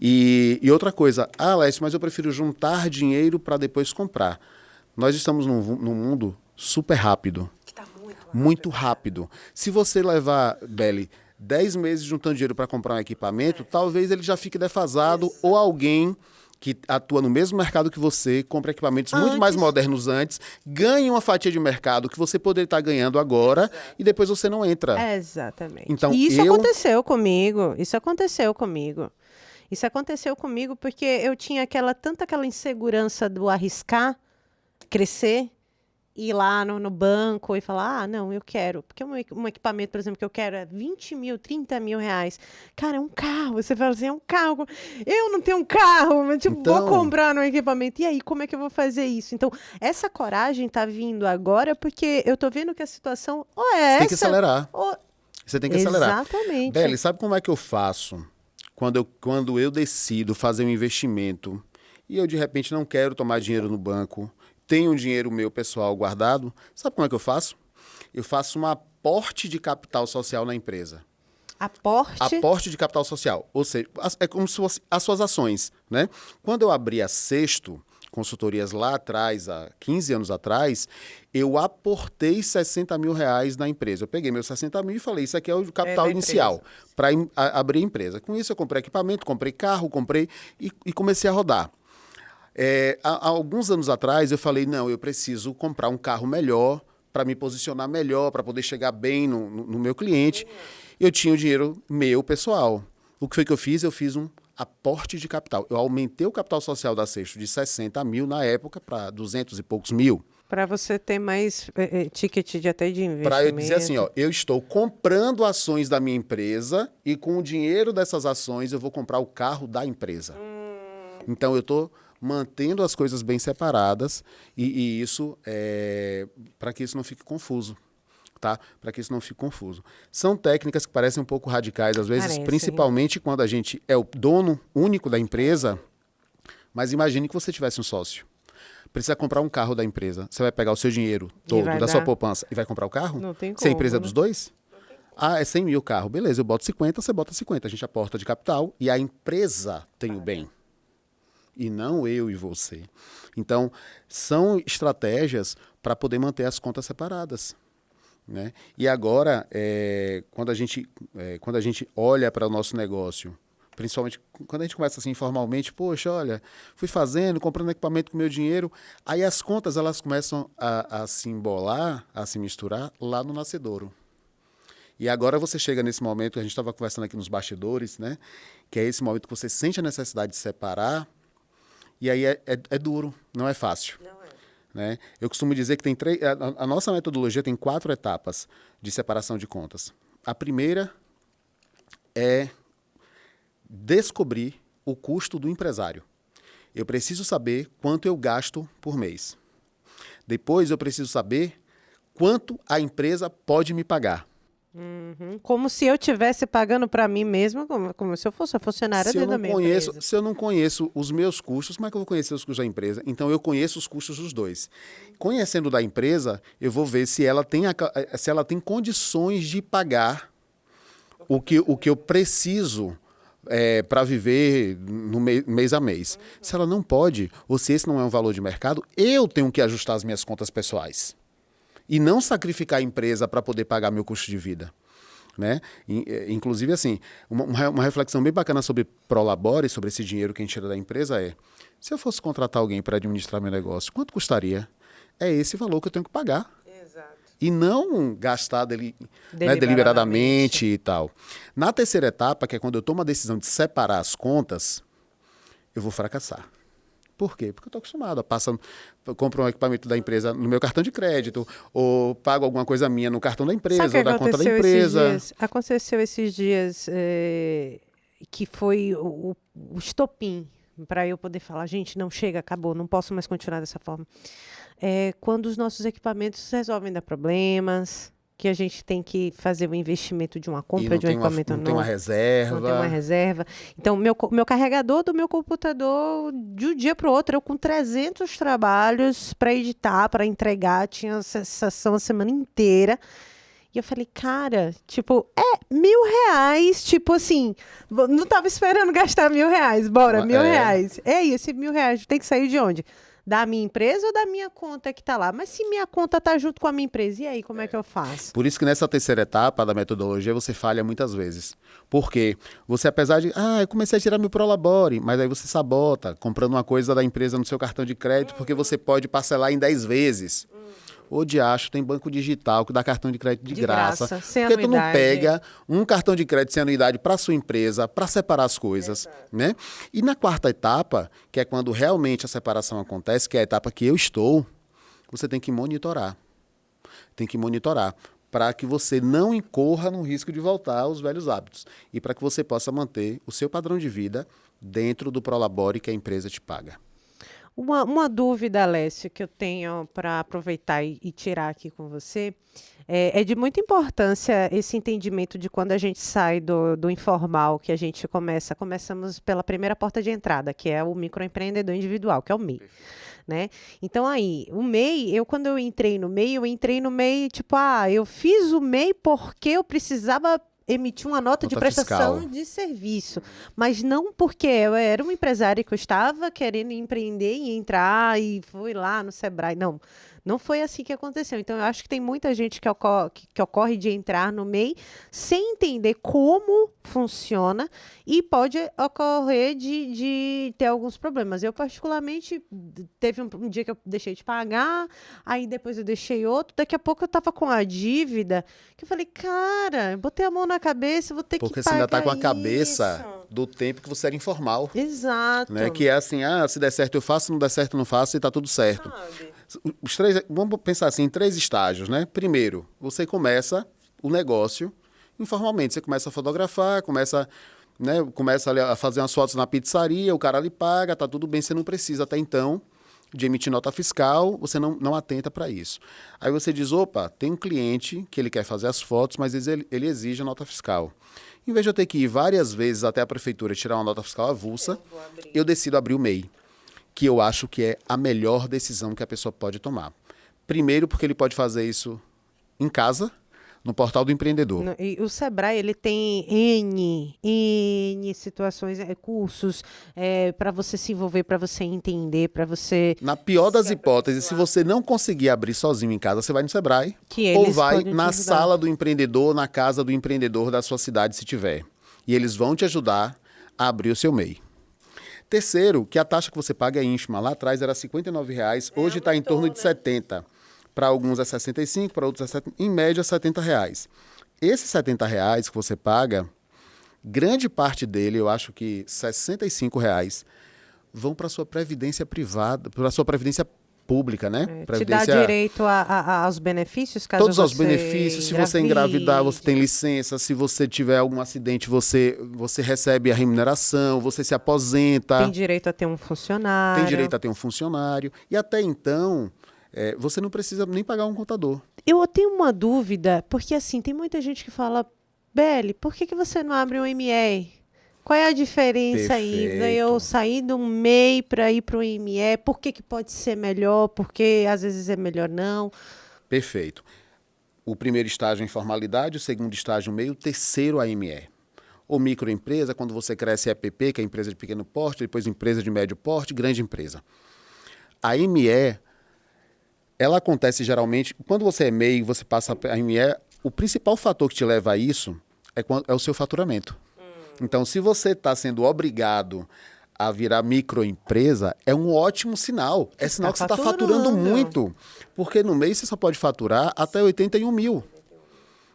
E outra coisa, Alessio, mas eu prefiro juntar dinheiro para depois comprar. Nós estamos num mundo super rápido. Que tá muito rápido. Se você levar, Beli, 10 meses juntando dinheiro para comprar um equipamento, talvez ele já fique defasado ou alguém que atua no mesmo mercado que você, compra equipamentos muito mais modernos antes, ganha uma fatia de mercado que você poderia estar ganhando agora e depois você não entra. Exatamente. Então, Isso aconteceu comigo. Isso aconteceu comigo porque eu tinha tanta aquela insegurança do arriscar, crescer, ir lá no banco e falar, não, eu quero. Porque um equipamento, por exemplo, que eu quero é 20 mil, 30 mil reais. Cara, é um carro. Você fala assim, é um carro. Eu não tenho um carro, mas vou comprar um equipamento. E aí, como é que eu vou fazer isso? Então, essa coragem tá vindo agora porque eu tô vendo que a situação Você tem que acelerar. Você tem que acelerar. Exatamente. Beli, sabe como é que eu faço? Quando eu decido fazer um investimento e eu, de repente, não quero tomar dinheiro no banco, tenho um dinheiro meu pessoal guardado, sabe como é que eu faço? Eu faço um aporte de capital social na empresa. Aporte? Aporte de capital social. Ou seja, é como se fosse as suas ações, né? Quando eu abri a Sexto, consultorias lá atrás, há 15 anos atrás, eu aportei R$60 mil na empresa. Eu peguei meus 60 mil e falei, isso aqui é o capital inicial para abrir a empresa. Com isso eu comprei equipamento, comprei carro, e comecei a rodar. Há alguns anos atrás eu falei, não, eu preciso comprar um carro melhor para me posicionar melhor, para poder chegar bem no meu cliente. Eu tinha o dinheiro meu pessoal. O que foi que eu fiz? Eu fiz um aporte de capital. Eu aumentei o capital social da Sexto de 60 mil na época para 200 e poucos mil. Para você ter mais ticket de até de investimento. Para eu dizer assim, ó, eu estou comprando ações da minha empresa e com o dinheiro dessas ações eu vou comprar o carro da empresa. Então eu estou mantendo as coisas bem separadas e isso para que isso não fique confuso. Tá? Para que isso não fique confuso. São técnicas que parecem um pouco radicais, às vezes, principalmente quando a gente é o dono único da empresa, mas imagine que você tivesse um sócio. Precisa comprar um carro da empresa. Você vai pegar o seu dinheiro todo da sua poupança e vai comprar o carro? Não tem como. Se a empresa é dos dois? Ah, é 100 mil o carro. Beleza, eu boto 50, você bota 50. A gente aporta de capital e a empresa tem o bem. E não eu e você. Então, são estratégias para poder manter as contas separadas. Né? E agora, quando a gente olha para o nosso negócio, principalmente quando a gente começa assim informalmente, poxa, olha, fui fazendo, comprando equipamento com meu dinheiro, aí as contas elas começam a se embolar, a se misturar lá no nascedouro. E agora você chega nesse momento, a gente estava conversando aqui nos bastidores, né? Que é esse momento que você sente a necessidade de separar, e aí é duro, não é fácil. Né? Eu costumo dizer que tem a nossa metodologia tem 4 etapas de separação de contas. A primeira é descobrir o custo do empresário. Eu preciso saber quanto eu gasto por mês. Depois eu preciso saber quanto a empresa pode me pagar. Como se eu estivesse pagando para mim mesma, como se eu fosse a funcionária da minha empresa. Se eu não conheço os meus custos, como é que eu vou conhecer os custos da empresa? Então, eu conheço os custos dos dois. Conhecendo da empresa, eu vou ver se ela tem condições de pagar o que eu preciso para viver no mês a mês. Se ela não pode, ou se esse não é um valor de mercado, eu tenho que ajustar as minhas contas pessoais. E não sacrificar a empresa para poder pagar meu custo de vida. Né? Inclusive, assim, uma reflexão bem bacana sobre Prolabore, sobre esse dinheiro que a gente tira da empresa se eu fosse contratar alguém para administrar meu negócio, quanto custaria? É esse valor que eu tenho que pagar. Exato. E não gastar deliberadamente e tal. Na terceira etapa, que é quando eu tomo a decisão de separar as contas, eu vou fracassar. Por quê? Porque eu estou acostumado compro um equipamento da empresa no meu cartão de crédito, ou pago alguma coisa minha no cartão da empresa, ou da conta da empresa. Aconteceu esses dias que foi o estopim para eu poder falar, gente, não chega, acabou, não posso mais continuar dessa forma. Quando os nossos equipamentos resolvem dar problemas, que a gente tem que fazer o investimento de uma compra de um equipamento novo. Não tem uma reserva. Não tem uma reserva. Então, meu carregador do meu computador, de um dia para o outro, eu com 300 trabalhos para editar, para entregar, tinha sessão a semana inteira. E eu falei, cara, tipo, R$1.000, tipo assim, não estava esperando gastar R$1.000, bora, R$1.000. É isso, R$1.000 tem que sair de onde? Da minha empresa ou da minha conta que está lá? Mas se minha conta está junto com a minha empresa, e aí, como é que eu faço? Por isso que nessa terceira etapa da metodologia você falha muitas vezes. Porque você, apesar de, eu comecei a tirar meu Prolabore, mas aí você sabota, comprando uma coisa da empresa no seu cartão de crédito, porque você pode parcelar em 10 vezes. Ô diacho, tem banco digital que dá cartão de crédito de graça. Sem porque anuidade. Tu não pega um cartão de crédito sem anuidade para sua empresa, para separar as coisas, né? E na quarta etapa, que é quando realmente a separação acontece, que é a etapa que eu estou, você tem que monitorar. Tem que monitorar para que você não incorra no risco de voltar aos velhos hábitos e para que você possa manter o seu padrão de vida dentro do Prolabore que a empresa te paga. Uma dúvida, Alessio, que eu tenho para aproveitar e tirar aqui com você, é de muita importância esse entendimento de quando a gente sai do informal, que a gente começamos pela primeira porta de entrada, que é o microempreendedor individual, que é o MEI. Né? Então, aí, o MEI, quando eu entrei no MEI, tipo, eu fiz o MEI porque eu precisava emitir uma nota de Nota prestação fiscal. de serviço. Mas não porque eu era uma empresária que eu estava querendo empreender e entrar e fui lá no Sebrae. Não, não foi assim que aconteceu. Então, eu acho que tem muita gente que ocorre de entrar no MEI sem entender como funciona e pode ocorrer de ter alguns problemas. Eu, particularmente, teve um dia que eu deixei de pagar, aí depois eu deixei outro, daqui a pouco eu estava com a dívida, que eu falei, cara, eu botei a mão na cabeça, eu vou ter Porque que você ainda está pagar com a cabeça isso. do tempo que você era informal. Exato. Né? Que é assim, se der certo eu faço, se não der certo eu não faço e tá tudo certo. Sabe? Os três, vamos pensar assim, em 3 estágios, né? Primeiro, você começa o negócio informalmente. Você começa a fotografar, começa ali a fazer umas fotos na pizzaria, o cara lhe paga, tá tudo bem, você não precisa até então de emitir nota fiscal, você não atenta para isso. Aí você diz, opa, tem um cliente que ele quer fazer as fotos, mas ele exige a nota fiscal. Em vez de eu ter que ir várias vezes até a prefeitura tirar uma nota fiscal avulsa, eu decido abrir o MEI, que eu acho que é a melhor decisão que a pessoa pode tomar. Primeiro, porque ele pode fazer isso em casa, no portal do empreendedor. E o Sebrae, ele tem N situações, cursos para você se envolver, para você entender, para você... Na pior das hipóteses, se você não conseguir abrir sozinho em casa, você vai no Sebrae Que ou eles vai podem te na ajudar. sala do empreendedor, na casa do empreendedor da sua cidade, se tiver. E eles vão te ajudar a abrir o seu MEI. Terceiro, que a taxa que você paga é ínfima. Lá atrás era R$ 59,00, hoje está em torno de 70. Para alguns é 65, para outros é 70, em média R$ 70,00. Esses R$ 70,00 que você paga, grande parte dele, eu acho que R$ 65,00, vão para a sua previdência privada, para a sua previdência pública, né? Te dá direito aos benefícios, caso Todos os você benefícios. Se você engravidar, você tem licença. Se você tiver algum acidente, você recebe a remuneração, você se aposenta. Tem direito a ter um funcionário. Tem direito a ter um funcionário. E até então, você não precisa nem pagar um contador. Eu tenho uma dúvida, porque assim, tem muita gente que fala, Beli, por que você não abre um ME? Qual é a diferença aí? Perfeito. Eu sair de um MEI para ir para o ME? Por que pode ser melhor? Porque às vezes é melhor não? Perfeito. O primeiro estágio é informalidade, o segundo estágio MEI, o terceiro a ME. Ou microempresa, quando você cresce EPP, que é empresa de pequeno porte, depois empresa de médio porte, grande empresa. A ME, ela acontece geralmente, quando você é MEI, você passa a ME, o principal fator que te leva a isso é o seu faturamento. Então, se você está sendo obrigado a virar microempresa, é um ótimo sinal. É sinal que você está faturando muito. Porque no mês você só pode faturar até 81 mil,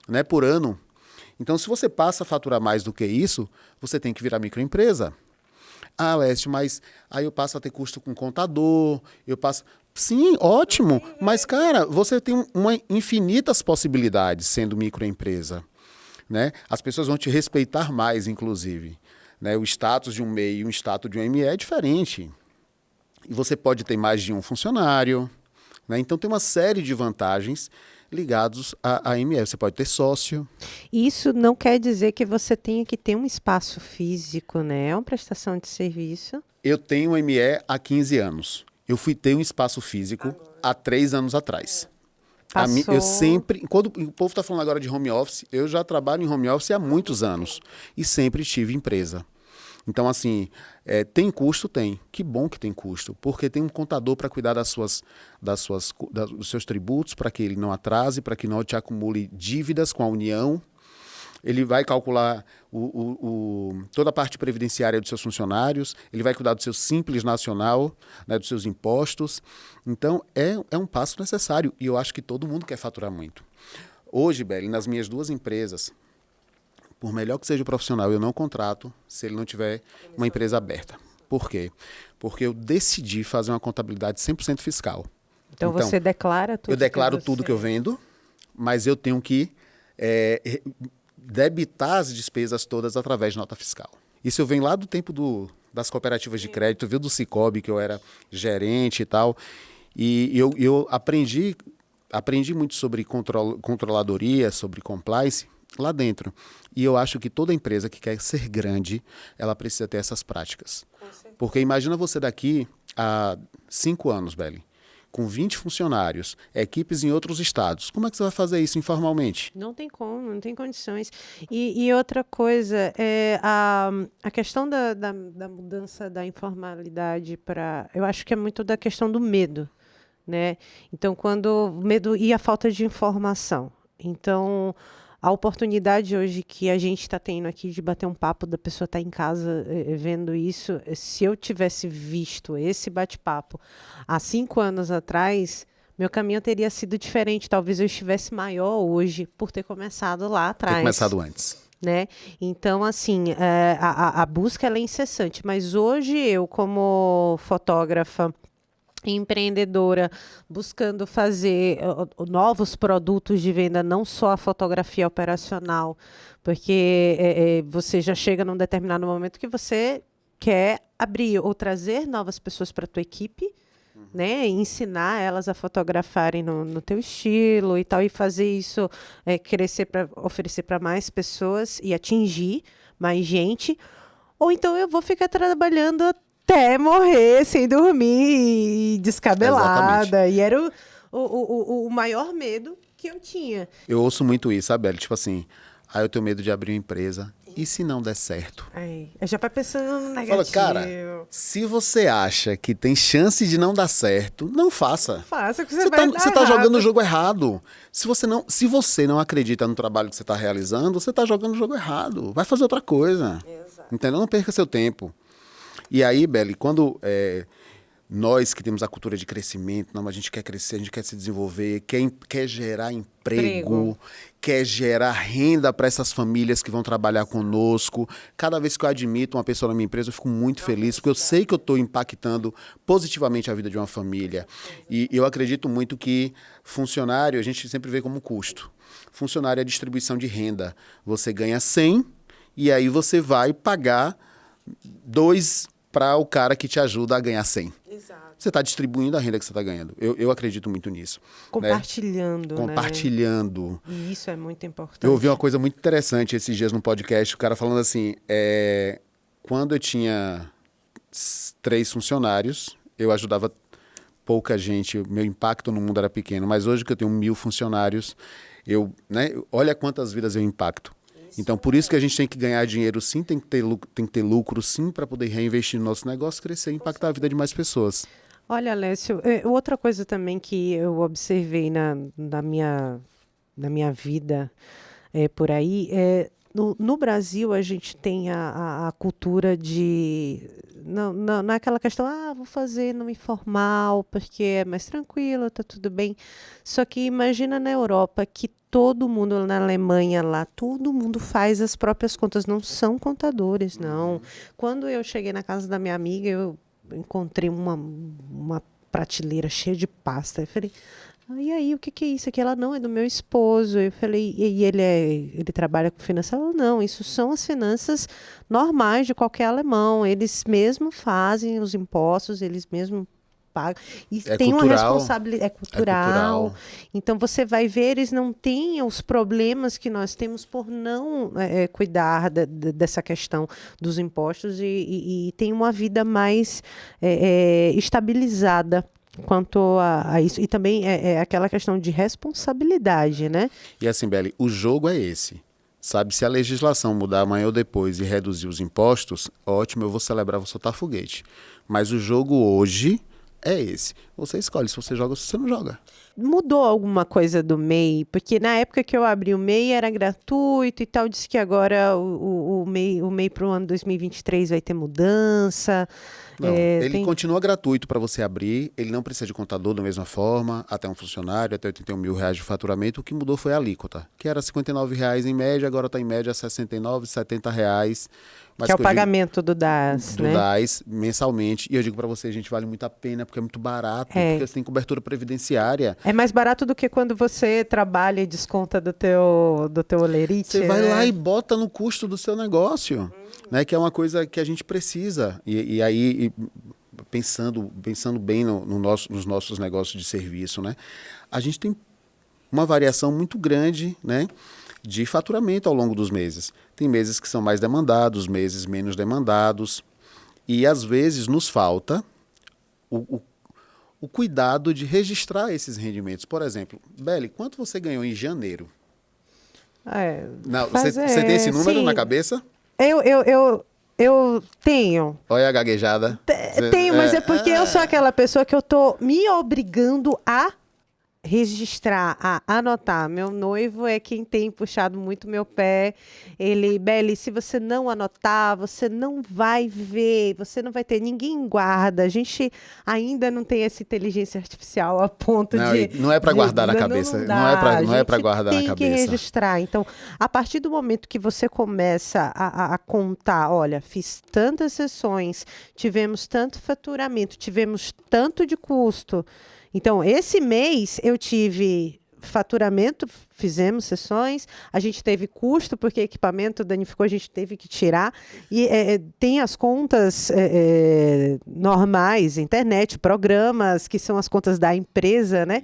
né, por ano. Então, se você passa a faturar mais do que isso, você tem que virar microempresa. Ah, Lécio, mas aí eu passo a ter custo com contador, eu passo... Sim, ótimo. Mas, cara, você tem infinitas possibilidades sendo microempresa. Né? As pessoas vão te respeitar mais, inclusive. Né? O status de um MEI e o status de um ME é diferente. E você pode ter mais de um funcionário. Né? Então, tem uma série de vantagens ligados à ME. Você pode ter sócio. Isso não quer dizer que você tenha que ter um espaço físico, né? É uma prestação de serviço. Eu tenho ME há 15 anos. Eu fui ter um espaço físico há 3 anos atrás. Eu sempre, quando o povo está falando agora de home office, eu já trabalho em home office há muitos anos e sempre tive empresa. Então, assim, tem custo? Tem. Que bom que tem custo, porque tem um contador para cuidar dos seus tributos, para que ele não atrase, para que não te acumule dívidas com a União. Ele vai calcular toda a parte previdenciária dos seus funcionários, ele vai cuidar do seu Simples Nacional, né, dos seus impostos. Então, é um passo necessário e eu acho que todo mundo quer faturar muito. Hoje, Beli, nas minhas 2 empresas, por melhor que seja o profissional, eu não contrato se ele não tiver uma empresa aberta. Por quê? Porque eu decidi fazer uma contabilidade 100% fiscal. Então você declara tudo? Eu declaro tudo que eu vendo, mas eu tenho que debitar as despesas todas através de nota fiscal. Isso eu venho lá do tempo das cooperativas de crédito, viu, do Cicobi, que eu era gerente e tal. E eu aprendi muito sobre controladoria, sobre compliance lá dentro. E eu acho que toda empresa que quer ser grande, ela precisa ter essas práticas. Porque imagina você daqui a 5 anos, Beli, com 20 funcionários, equipes em outros estados. Como é que você vai fazer isso informalmente? Não tem como, não tem condições. E outra coisa, a questão da mudança da informalidade para... Eu acho que é muito da questão do medo, né? Então, quando o medo e a falta de informação. Então, a oportunidade hoje que a gente está tendo aqui de bater um papo, da pessoa estar em casa vendo isso, se eu tivesse visto esse bate-papo há 5 anos atrás, meu caminho teria sido diferente. Talvez eu estivesse maior hoje por ter começado lá atrás. Ter começado antes. Né? Então, assim, a busca ela é incessante. Mas hoje eu, como fotógrafa, empreendedora, buscando fazer novos produtos de venda, não só a fotografia operacional, porque você já chega num determinado momento que você quer abrir ou trazer novas pessoas para a tua equipe, né, ensinar elas a fotografarem no teu estilo e tal, e fazer isso crescer para oferecer para mais pessoas e atingir mais gente, ou então eu vou ficar trabalhando até morrer, sem dormir, e descabelada. Exatamente. E era o maior medo que eu tinha. Eu ouço muito isso, sabe, Beli? Tipo assim, eu tenho medo de abrir uma empresa. E se não der certo? Eu já vai pensando no negativo. Fala, cara, se você acha que tem chance de não dar certo, não faça. Não faça, que você tá jogando o jogo errado. Se você não acredita no trabalho que você está realizando, você está jogando o jogo errado. Vai fazer outra coisa. Exato. Entendeu? Não perca seu tempo. E aí, Beli, quando nós que temos a cultura de crescimento, a gente quer crescer, a gente quer se desenvolver, quer gerar emprego, quer gerar renda para essas famílias que vão trabalhar conosco. Cada vez que eu admito uma pessoa na minha empresa, eu fico muito feliz, porque eu sei que eu estou impactando positivamente a vida de uma família. E eu acredito muito que funcionário, a gente sempre vê como custo. Funcionário é a distribuição de renda. Você ganha 100 e aí você vai pagar 2 para o cara que te ajuda a ganhar 100. Exato. Você está distribuindo a renda que você está ganhando. Eu acredito muito nisso. Compartilhando, né? Compartilhando. E isso é muito importante. Eu ouvi uma coisa muito interessante esses dias no podcast, o cara falando assim, quando eu tinha 3 funcionários, eu ajudava pouca gente, meu impacto no mundo era pequeno, mas hoje que eu tenho 1000 funcionários, olha quantas vidas eu impacto. Então, por isso que a gente tem que ganhar dinheiro sim, tem que ter lucro sim, para poder reinvestir no nosso negócio, crescer e impactar a vida de mais pessoas. Olha, Lécio, outra coisa também que eu observei na minha vida por aí, no Brasil a gente tem a cultura de... Não é aquela questão, vou fazer no informal, porque é mais tranquilo, tá tudo bem. Só que imagina na Europa que todo mundo, na Alemanha lá, todo mundo faz as próprias contas, não são contadores, não. Quando eu cheguei na casa da minha amiga, eu encontrei uma prateleira cheia de pasta. Eu falei, e aí, o que é isso aqui? Ela, não, é do meu esposo. Eu falei, e ele trabalha com finanças? Ela, não, isso são as finanças normais de qualquer alemão. Eles mesmo fazem os impostos, eles mesmo pagam. E tem uma responsabilidade, é cultural. Então, você vai ver, eles não têm os problemas que nós temos por não cuidar dessa questão dos impostos e tem uma vida mais estabilizada quanto a isso. E também é aquela questão de responsabilidade, né? E assim, Beli, o jogo é esse. Sabe, se a legislação mudar amanhã ou depois e reduzir os impostos, ótimo, eu vou celebrar, vou soltar foguete. Mas o jogo hoje é esse. Você escolhe se você joga ou se você não joga. Mudou alguma coisa do MEI? Porque na época que eu abri o MEI era gratuito e tal, disse que agora o MEI para o ano 2023 vai ter mudança. Não, ele continua gratuito para você abrir, ele não precisa de contador da mesma forma, até um funcionário, até 81 mil reais de faturamento. O que mudou foi a alíquota, que era R$59 em média, agora está em média R$69, R$70. Mas que é o pagamento do DAS, né? Do DAS, mensalmente. E eu digo para você, gente, vale muito a pena, porque é muito barato, porque você tem cobertura previdenciária. É mais barato do que quando você trabalha e desconta do teu olerite. Você vai lá e bota no custo do seu negócio, né? Que é uma coisa que a gente precisa. E aí, pensando bem nos nossos negócios de serviço, né? A gente tem uma variação muito grande, né, de faturamento ao longo dos meses. Tem meses que são mais demandados, meses menos demandados. E, às vezes, nos falta o cuidado de registrar esses rendimentos. Por exemplo, Beli, quanto você ganhou em janeiro? Não, você tem esse número na cabeça? Eu tenho. Olha a gaguejada. Tenho, mas é porque eu sou aquela pessoa que eu tô me obrigando a registrar, a anotar. Meu noivo é quem tem puxado muito meu pé. Beli, se você não anotar, você não vai ver, você não vai ter, ninguém guarda. A gente ainda não tem essa inteligência artificial a ponto não é para guardar na cabeça. Não é para guardar na cabeça. Tem que registrar. Então, a partir do momento que você começa a contar, olha, fiz tantas sessões, tivemos tanto faturamento, tivemos tanto de custo. Então, esse mês eu tive faturamento, fizemos sessões, a gente teve custo porque equipamento danificou, a gente teve que tirar. E tem as contas normais, internet, programas, que são as contas da empresa, né?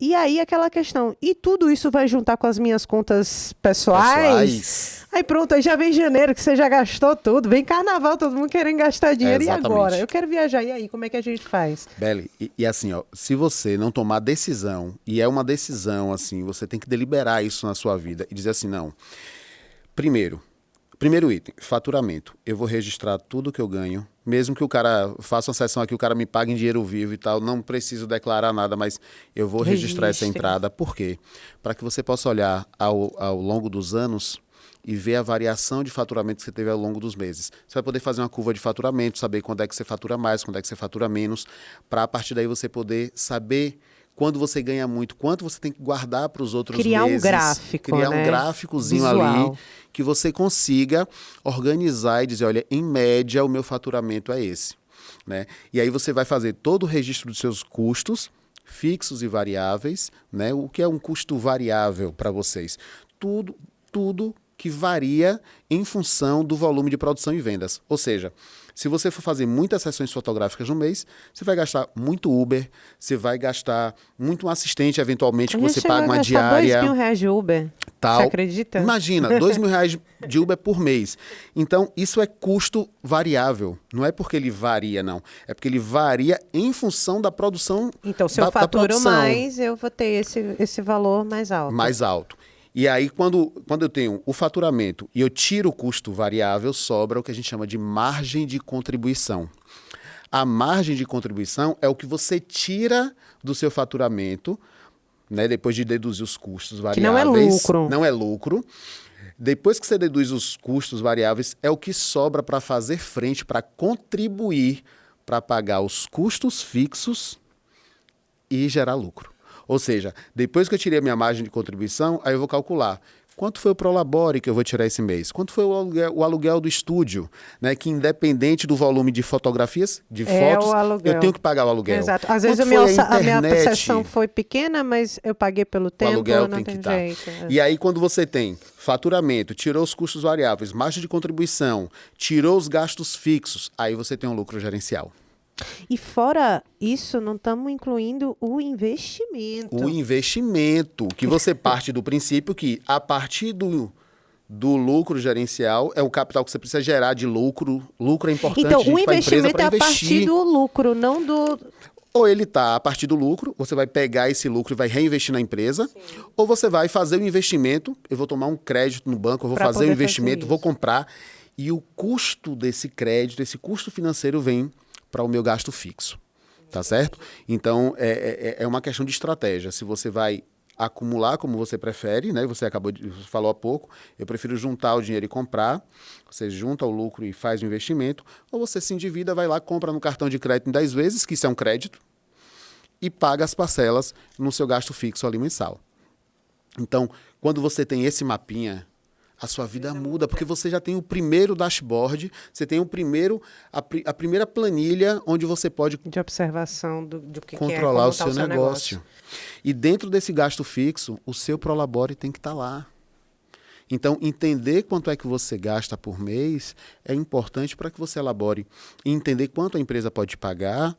E aí aquela questão, e tudo isso vai juntar com as minhas contas pessoais? Aí pronto, aí já vem janeiro que você já gastou tudo, vem carnaval, todo mundo querendo gastar dinheiro, e agora? Eu quero viajar, e aí, como é que a gente faz? Beli, e assim, ó, se você não tomar decisão, e é uma decisão assim, você tem que deliberar isso na sua vida e dizer assim, não, primeiro item, faturamento, eu vou registrar tudo que eu ganho, mesmo que o cara faça uma sessão aqui, o cara me pague em dinheiro vivo e tal, não preciso declarar nada, mas eu vou registrar essa entrada. Por quê? Para que você possa olhar ao longo dos anos e ver a variação de faturamento que você teve ao longo dos meses. Você vai poder fazer uma curva de faturamento, saber quando é que você fatura mais, quando é que você fatura menos, para a partir daí você poder saber quando você ganha muito, quanto você tem que guardar para os outros meses. Criar um gráfico, criar um gráficozinho visual ali, que você consiga organizar e dizer, olha, em média o meu faturamento é esse. Né? E aí você vai fazer todo o registro dos seus custos, fixos e variáveis. Né? O que é um custo variável para vocês? Tudo que varia em função do volume de produção e vendas. Ou seja, se você for fazer muitas sessões fotográficas no mês, você vai gastar muito Uber, você vai gastar muito um assistente, eventualmente, que você paga uma diária. R$2.000 de Uber, tal. Você acredita? Imagina, R$2.000 de Uber por mês. Então, isso é custo variável. Não é porque ele varia, não. É porque ele varia em função da produção. Então, se eu faturo mais, eu vou ter esse valor mais alto. Mais alto. E aí, quando eu tenho o faturamento e eu tiro o custo variável, sobra o que a gente chama de margem de contribuição. A margem de contribuição é o que você tira do seu faturamento, né, depois de deduzir os custos variáveis. Que não é lucro. Não é lucro. Depois que você deduz os custos variáveis, é o que sobra para fazer frente, para contribuir, para pagar os custos fixos e gerar lucro. Ou seja, depois que eu tirei a minha margem de contribuição, aí eu vou calcular quanto foi o Prolabore que eu vou tirar esse mês, quanto foi o aluguel do estúdio, né? Que independente do volume de fotografias, de fotos, eu tenho que pagar o aluguel. Exato. Às vezes a minha sessão foi pequena, mas eu paguei pelo tempo, o aluguel não tem jeito. E aí quando você tem faturamento, tirou os custos variáveis, margem de contribuição, tirou os gastos fixos, aí você tem um lucro gerencial. E fora isso, não estamos incluindo o investimento. O investimento, que você parte do princípio que a partir do lucro gerencial é o capital que você precisa gerar de lucro. Lucro é importante para a empresa para investir. Então, o investimento é a partir do lucro, não do... Ou ele está a partir do lucro, você vai pegar esse lucro e vai reinvestir na empresa, sim, ou você vai fazer o investimento, eu vou tomar um crédito no banco, eu vou fazer o investimento, vou comprar, e o custo desse crédito, esse custo financeiro vem para o meu gasto fixo, tá certo? Então, é uma questão de estratégia. Se você vai acumular como você prefere, né? Você falou há pouco, eu prefiro juntar o dinheiro e comprar, você junta o lucro e faz o investimento, ou você se endivida, vai lá, compra no cartão de crédito em 10 vezes, que isso é um crédito, e paga as parcelas no seu gasto fixo ali mensal. Então, quando você tem esse mapinha, a sua vida muda, porque você já tem o primeiro dashboard, você tem a primeira planilha onde você pode de observação do que controlar o seu negócio. E dentro desse gasto fixo, o seu Prolabore tem que estar lá. Então, entender quanto é que você gasta por mês é importante para que você elabore. E entender quanto a empresa pode pagar,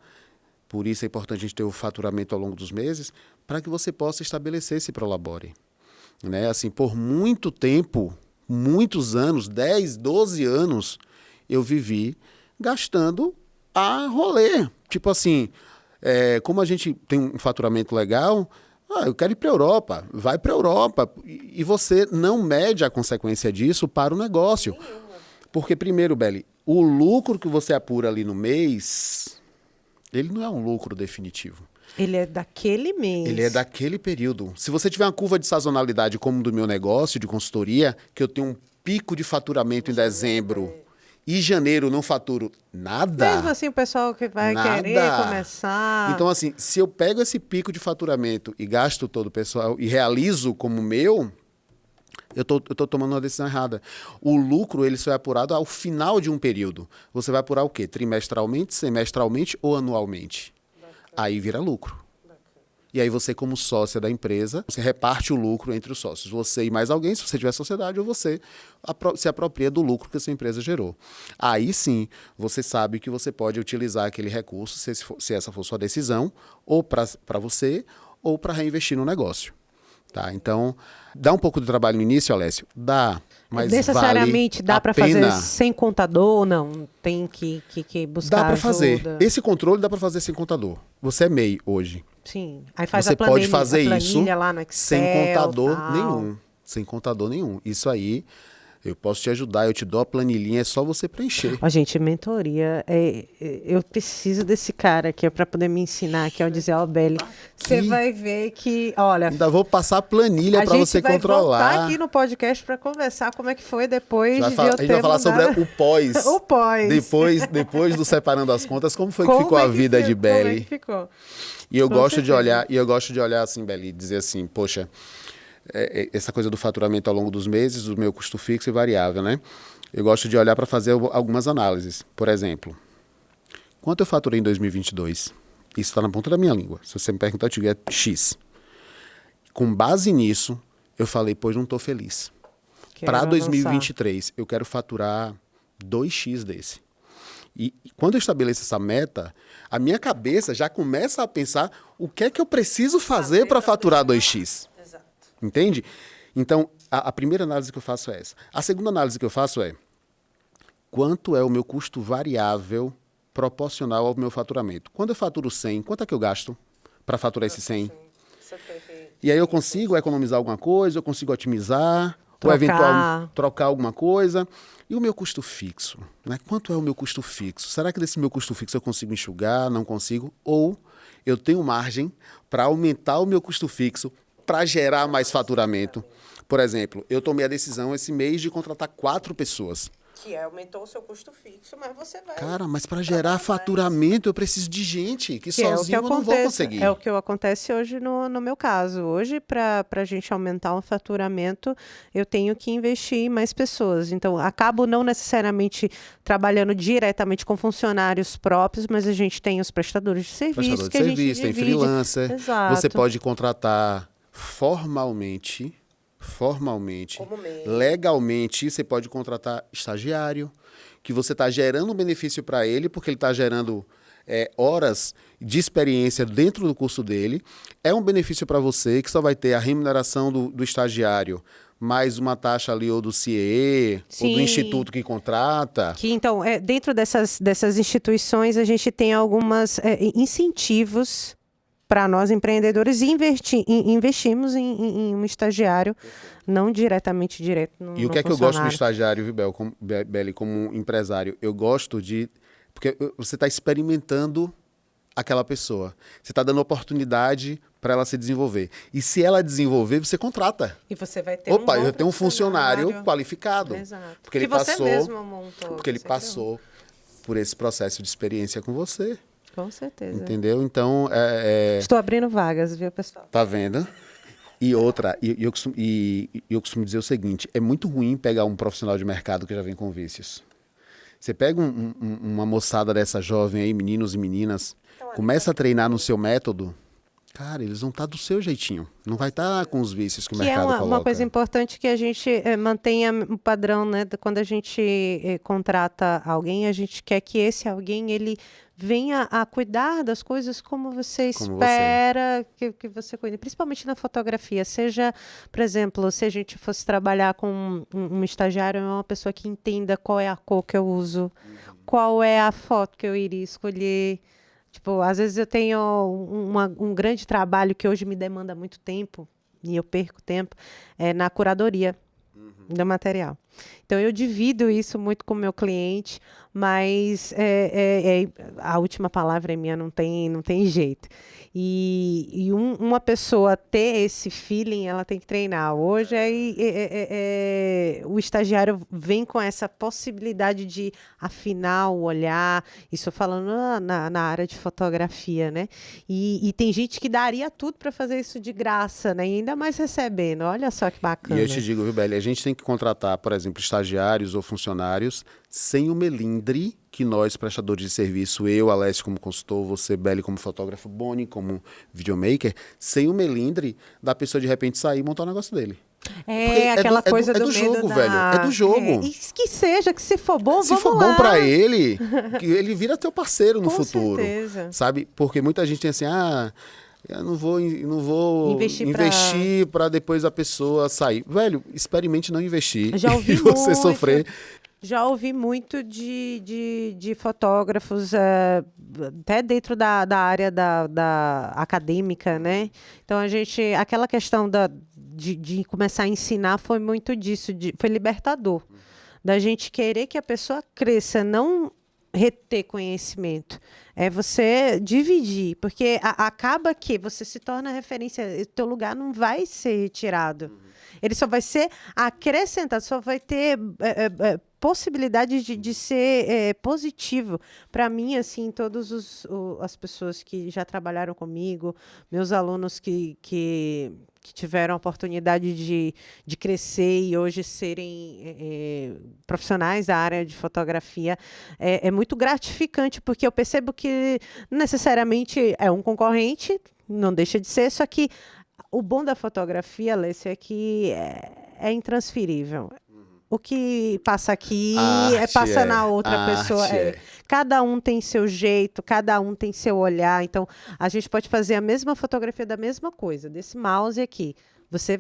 por isso é importante a gente ter o faturamento ao longo dos meses, para que você possa estabelecer esse Prolabore. Né? Assim, por muito tempo, muitos anos, 10, 12 anos, eu vivi gastando a rolê. Tipo assim, Como a gente tem um faturamento legal, eu quero ir para a Europa, vai para a Europa. E você não mede a consequência disso para o negócio. Porque, primeiro, Beli, o lucro que você apura ali no mês, ele não é um lucro definitivo. Ele é daquele mês. Ele é daquele período. Se você tiver uma curva de sazonalidade como do meu negócio de consultoria, que eu tenho um pico de faturamento em dezembro e janeiro não faturo nada. Mesmo assim, o pessoal que vai querer começar... Então, assim, se eu pego esse pico de faturamento e gasto todo o pessoal e realizo como meu, eu tô tomando uma decisão errada. O lucro, ele só é apurado ao final de um período. Você vai apurar o quê? Trimestralmente, semestralmente ou anualmente? Aí vira lucro. E aí você, como sócia da empresa, você reparte o lucro entre os sócios. Você e mais alguém, se você tiver sociedade, ou você se apropria do lucro que a sua empresa gerou. Aí sim, você sabe que você pode utilizar aquele recurso, se essa for sua decisão, ou para você, ou para reinvestir no negócio. Tá? Então, dá um pouco de trabalho no início, Alessio? Dá, mas necessariamente vale dá para fazer pena. sem contador ou não? Tem que buscar Dá para ajuda? fazer. Esse controle dá para fazer sem contador. Você é MEI hoje. Sim. Aí faz Você a planilha, pode fazer isso lá no Excel, sem contador tal. nenhum. Sem contador nenhum. Isso aí, eu posso te ajudar, eu te dou a planilhinha, é só você preencher. Ó, gente, mentoria, eu preciso desse cara aqui para poder me ensinar, que é o Dizel Belli. Você vai ver que, olha... Ainda vou passar a planilha para você controlar. A gente vai voltar aqui no podcast para conversar como é que foi depois de eu ter A gente vai falar sobre o pós. O pós. Depois do Separando as Contas, como foi que ficou a vida de Belli? Como é que ficou? E eu gosto de olhar assim, Belli, e dizer assim, poxa, essa coisa do faturamento ao longo dos meses, do meu custo fixo e variável, né? Eu gosto de olhar para fazer algumas análises. Por exemplo, quanto eu faturei em 2022? Isso está na ponta da minha língua. Se você me perguntar, eu te digo é X. Com base nisso, eu falei, pois não estou feliz. Para 2023, eu quero faturar 2X desse. E quando eu estabeleço essa meta, a minha cabeça já começa a pensar o que é que eu preciso fazer para faturar 2X. Exato. Entende? Então, a primeira análise que eu faço é essa. A segunda análise que eu faço é quanto é o meu custo variável proporcional ao meu faturamento. Quando eu faturo 100, quanto é que eu gasto para faturar esse 100? E aí eu consigo economizar alguma coisa, eu consigo otimizar, ou eventualmente trocar alguma coisa. E o meu custo fixo? Né? Quanto é o meu custo fixo? Será que desse meu custo fixo eu consigo enxugar? Não consigo? Ou eu tenho margem para aumentar o meu custo fixo para gerar mais faturamento? Por exemplo, eu tomei a decisão esse mês de contratar 4 pessoas. Que aumentou o seu custo fixo, mas você vai... Cara, mas para gerar faturamento eu preciso de gente, que sozinho eu não vou conseguir. É o que acontece hoje no meu caso. Hoje, para a gente aumentar o faturamento, eu tenho que investir em mais pessoas. Então, acabo não necessariamente trabalhando diretamente com funcionários próprios, mas a gente tem os prestadores de serviço que a gente divide. Tem freelancer. Exato. Você pode contratar formalmente, legalmente, você pode contratar estagiário, que você está gerando um benefício para ele, porque ele está gerando horas de experiência dentro do curso dele. É um benefício para você, que só vai ter a remuneração do estagiário, mais uma taxa ali ou do CIE, ou do instituto que contrata. Que, então, dentro dessas instituições, a gente tem alguns incentivos para nós empreendedores e investimos em um estagiário, não direto no E o que é que eu gosto do estagiário, viu, Belli, como empresário? Eu gosto de... Porque você está experimentando aquela pessoa. Você está dando oportunidade para ela se desenvolver. E se ela desenvolver, você contrata. E você vai ter eu tenho um funcionário qualificado. Exato. Porque ele você passou, mesmo montou. Porque ele passou por esse processo de experiência com você. Com certeza. Entendeu? Então, estou abrindo vagas, viu, pessoal? Tá vendo? E outra, eu costumo dizer o seguinte, é muito ruim pegar um profissional de mercado que já vem com vícios. Você pega uma moçada dessa jovem aí, meninos e meninas, começa a treinar no seu método, cara, eles vão estar do seu jeitinho. Não vai estar com os vícios que o mercado coloca. Uma coisa importante que a gente mantenha o padrão, né? Quando a gente contrata alguém, a gente quer que esse alguém, ele venha a cuidar das coisas como você espera que você cuide. Principalmente na fotografia. Seja, por exemplo, se a gente fosse trabalhar com um estagiário, é uma pessoa que entenda qual é a cor que eu uso, qual é a foto que eu iria escolher. Tipo, às vezes eu tenho um grande trabalho que hoje me demanda muito tempo, e eu perco tempo, na curadoria do material. Então, eu divido isso muito com o meu cliente, mas a última palavra é minha, não tem jeito. E uma pessoa ter esse feeling, ela tem que treinar. Hoje, o estagiário vem com essa possibilidade de afinar o olhar, isso falando na área de fotografia, né? E tem gente que daria tudo para fazer isso de graça, né? E ainda mais recebendo. Olha só que bacana. E eu te digo, viu, Beli, a gente tem que contratar, por exemplo, estagiários ou funcionários sem o melindre que nós, prestadores de serviço, eu, Alessio como consultor, você, Beli, como fotógrafo, Boni como videomaker, sem o melindre da pessoa de repente sair e montar o negócio dele. Aquela coisa do jogo, velho. É do jogo. E que seja, que se for bom, se for bom pra ele, que ele vira teu parceiro no com futuro. Certeza. Sabe? Porque muita gente tem assim, eu não vou investir para depois a pessoa sair. Velho, experimente não investir. Já ouvi e você muito, sofrer. Já ouvi muito de fotógrafos, até dentro da área da acadêmica, né? Então, aquela questão de começar a ensinar foi muito disso, foi libertador. Da gente querer que a pessoa cresça, não reter conhecimento. É você dividir, porque acaba que você se torna referência, o teu lugar não vai ser retirado. Ele só vai ser acrescentado, só vai ter possibilidade de ser positivo. Para mim, assim, todas as pessoas que já trabalharam comigo, meus alunos que tiveram a oportunidade de crescer e hoje serem profissionais da área de fotografia, é muito gratificante, porque eu percebo que necessariamente é um concorrente, não deixa de ser, só que o bom da fotografia, Alessio, é que é intransferível. O que passa aqui passa na outra pessoa. Cada um tem seu jeito, cada um tem seu olhar. Então, a gente pode fazer a mesma fotografia da mesma coisa, desse mouse aqui. Você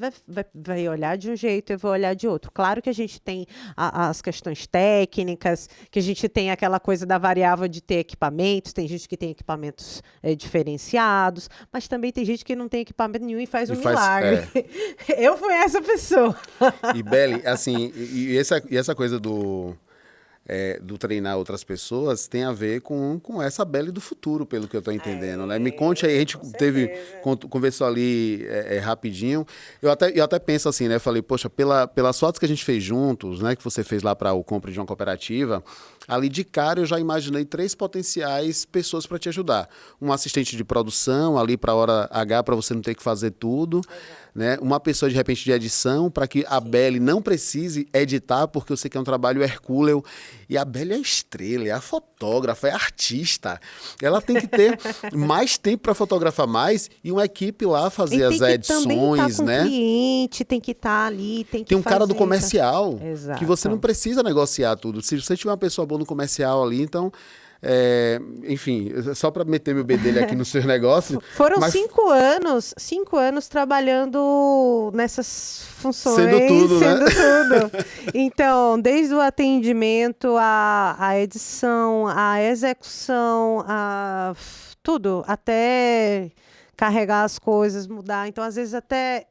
vai olhar de um jeito, eu vou olhar de outro. Claro que a gente tem as questões técnicas, que a gente tem aquela coisa da variável de ter equipamentos, tem gente que tem equipamentos diferenciados, mas também tem gente que não tem equipamento nenhum e faz um milagre. Eu fui essa pessoa. E, Beli, assim, essa coisa do treinar outras pessoas tem a ver com essa Beli do futuro, pelo que eu estou entendendo, né? Me conte aí, a gente conversou ali rapidinho, eu até penso assim, né? Falei, poxa, pelas fotos que a gente fez juntos, né? Que você fez lá para o Compre de uma Cooperativa, ali de cara eu já imaginei 3 potenciais pessoas para te ajudar. Um assistente de produção ali para a hora H, para você não ter que fazer tudo. Né? Uma pessoa, de repente, de edição, para que a Beli não precise editar, porque eu sei que é um trabalho hercúleo. E a Beli é a estrela, é a fotógrafa, é a artista. Ela tem que ter mais tempo para fotografar mais e uma equipe lá fazer as edições, né? O cliente tem que estar ali, tem um cara do comercial, Exato. Que você não precisa negociar tudo. Se você tiver uma pessoa boa no comercial ali, então... enfim, só para meter meu bedelho aqui no seu negócio. Foram 5 anos trabalhando nessas funções. Sendo tudo, né? Tudo. Então, desde o atendimento, a edição, a execução, tudo, até carregar as coisas, mudar. Então, às vezes até...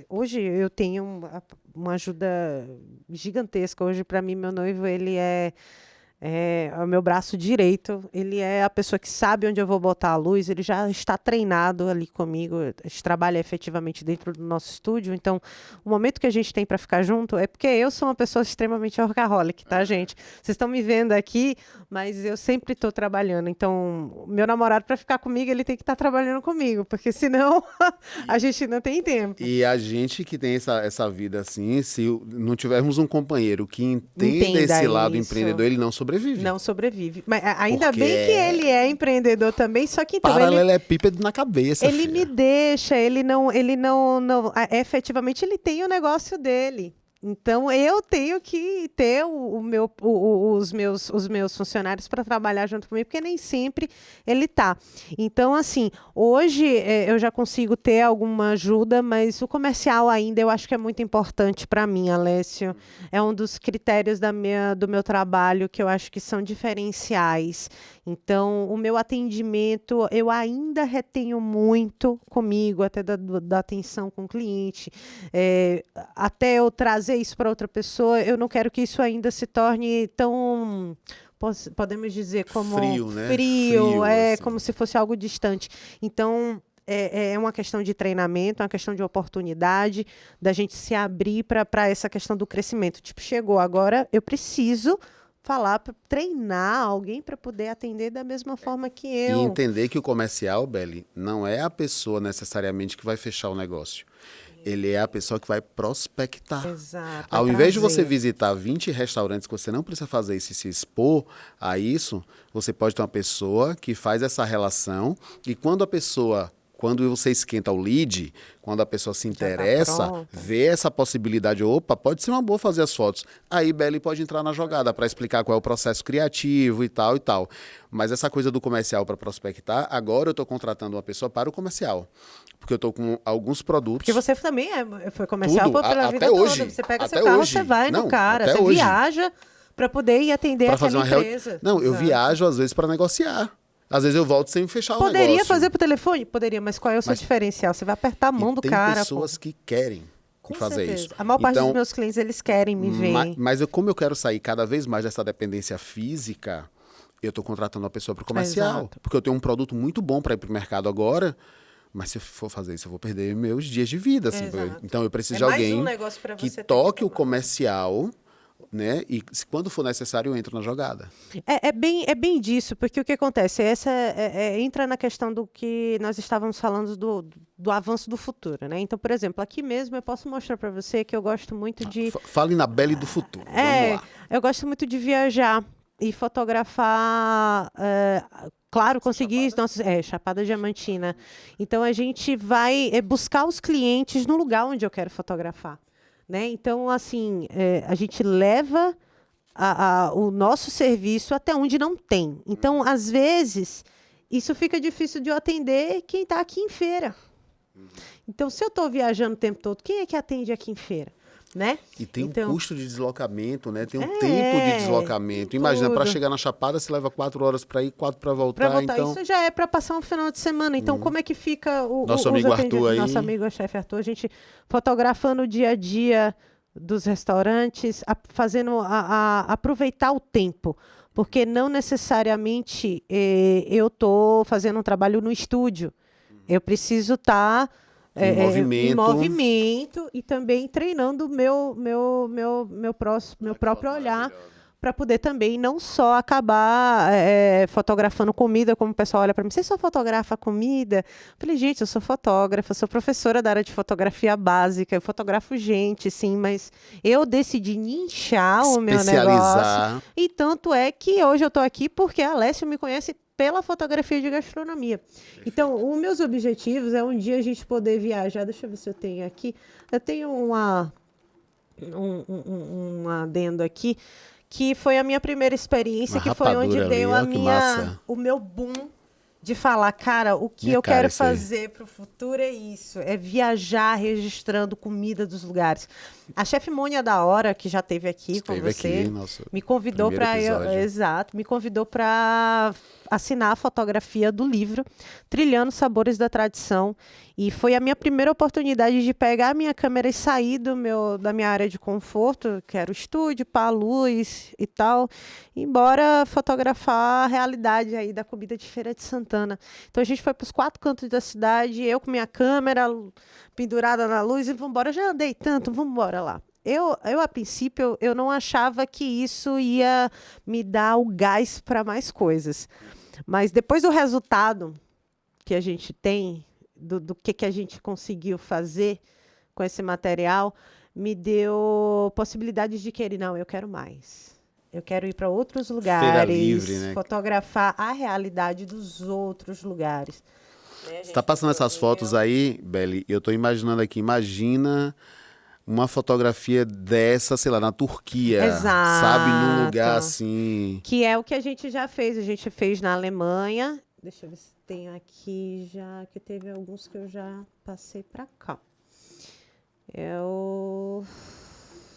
hoje eu tenho uma ajuda gigantesca. Hoje, para mim, meu noivo, ele é o meu braço direito, ele é a pessoa que sabe onde eu vou botar a luz, ele já está treinado ali comigo, a gente trabalha efetivamente dentro do nosso estúdio, então o momento que a gente tem para ficar junto é porque eu sou uma pessoa extremamente workaholic, tá, gente? Vocês estão me vendo aqui, mas eu sempre estou trabalhando, então meu namorado, para ficar comigo, ele tem que estar trabalhando comigo, porque senão a gente não tem tempo. E a gente que tem essa vida assim, se não tivermos um companheiro que entenda esse lado empreendedor, ele não sobrevive. Não sobrevive. Mas ainda bem que ele é empreendedor também, só que então paralelepípedo na cabeça. Ele me deixa, ele não efetivamente ele tem o negócio dele. Então, eu tenho que ter os meus funcionários para trabalhar junto comigo, porque nem sempre ele tá. Então, assim, hoje eu já consigo ter alguma ajuda, mas o comercial ainda eu acho que é muito importante para mim, Alessio. É um dos critérios do meu trabalho que eu acho que são diferenciais. Então, o meu atendimento, eu ainda retenho muito comigo, até da atenção com o cliente. Até eu trazer isso para outra pessoa, eu não quero que isso ainda se torne tão, podemos dizer, como frio, né? Frio, assim. como se fosse algo distante. Então, é uma questão de treinamento, é uma questão de oportunidade, da gente se abrir para essa questão do crescimento. Tipo, chegou agora, eu preciso falar, treinar alguém para poder atender da mesma forma que E eu. entender que o comercial, Beli, não é a pessoa necessariamente que vai fechar o negócio. Ele é a pessoa que vai prospectar. Exato. Ao invés de você visitar 20 restaurantes que você não precisa fazer isso e se expor a isso, você pode ter uma pessoa que faz essa relação e quando você esquenta o lead, quando a pessoa se interessa, vê essa possibilidade, opa, pode ser uma boa fazer as fotos. Aí Beli pode entrar na jogada para explicar qual é o processo criativo e tal e tal. Mas essa coisa do comercial para prospectar, agora eu estou contratando uma pessoa para o comercial. Porque eu estou com alguns produtos. Porque você também foi comercial pela vida até hoje, toda. Você pega até seu carro, hoje. você vai Não, no cara, até você hoje. viaja para poder ir atender Pra aquela fazer uma empresa. Não, eu Exato. viajo às vezes para negociar. Às vezes eu volto sem fechar o negócio. Poderia fazer por telefone? Poderia, mas qual é o seu diferencial? Você vai apertar a mão do cara. Tem pessoas que querem fazer certeza. isso. A maior parte dos meus clientes, eles querem me ver. Mas como eu quero sair cada vez mais dessa dependência física, eu estou contratando uma pessoa para o comercial. Exato. Porque eu tenho um produto muito bom para ir para o mercado agora, mas se eu for fazer isso, eu vou perder meus dias de vida. Assim. Então eu preciso de alguém que toque o comercial, né? E quando for necessário, eu entro na jogada. É bem disso, porque o que acontece? Entra na questão do que nós estávamos falando do avanço do futuro, né? Então, por exemplo, aqui mesmo eu posso mostrar para você que eu gosto muito de... Fale na Beli do futuro. Vamos lá. Eu gosto muito de viajar e fotografar... Claro, conseguir Chapada Diamantina. Então, a gente vai buscar os clientes no lugar onde eu quero fotografar. Né? Então, assim, a gente leva o nosso serviço até onde não tem. Então, às vezes, isso fica difícil de eu atender quem está aqui em feira. Então, se eu estou viajando o tempo todo, quem é que atende aqui em feira? Né? E tem um custo de deslocamento, né? Tem um tempo de deslocamento. Imagina, para chegar na Chapada, você leva 4 horas para ir, 4 para voltar. Então... Isso já é para passar um final de semana. Então, como é que fica nosso amigo Arthur aí? Nosso amigo chefe Arthur, a gente fotografando o dia a dia dos restaurantes, fazendo aproveitar o tempo. Porque não necessariamente eu estou fazendo um trabalho no estúdio. Eu preciso estar... em movimento e também treinando o meu próprio olhar para poder também não só acabar fotografando comida, como o pessoal olha para mim, você só fotografa comida? Eu falei, gente, eu sou fotógrafa, sou professora da área de fotografia básica, eu fotografo gente, sim, mas eu decidi nichar o meu negócio. E tanto é que hoje eu estou aqui porque a Alessio me conhece pela fotografia de gastronomia. Perfeito. Então, os meus objetivos é um dia a gente poder viajar. Deixa eu ver se eu tenho aqui. Eu tenho um adendo aqui, que foi a minha primeira experiência, que foi onde deu o meu boom de falar, cara, o que eu quero fazer para o futuro é isso, é viajar registrando comida dos lugares. A chefe Mônia da Hora, que já esteve aqui com você, me convidou para me convidou para assinar a fotografia do livro Trilhando Sabores da Tradição, e foi a minha primeira oportunidade de pegar a minha câmera e sair da minha área de conforto, que era o estúdio, pá, luz e tal, e embora fotografar a realidade aí da comida de Feira de Santana. Então a gente foi para os 4 cantos da cidade, eu com minha câmera pendurada na luz, e vambora, já andei tanto, vambora lá. Eu, a princípio, eu não achava que isso ia me dar o gás para mais coisas. Mas depois do resultado que a gente tem, do que a gente conseguiu fazer com esse material, me deu possibilidades de querer, não, eu quero mais. Eu quero ir para outros lugares, livre, né? Fotografar a realidade dos outros lugares. Você está passando essas fotos aí, Beli, eu estou imaginando aqui, imagina uma fotografia dessa, sei lá, na Turquia, Exato. sabe? Num lugar assim... Que é o que a gente já fez. A gente fez na Alemanha. Deixa eu ver se tem aqui já, que teve alguns que eu já passei para cá. Eu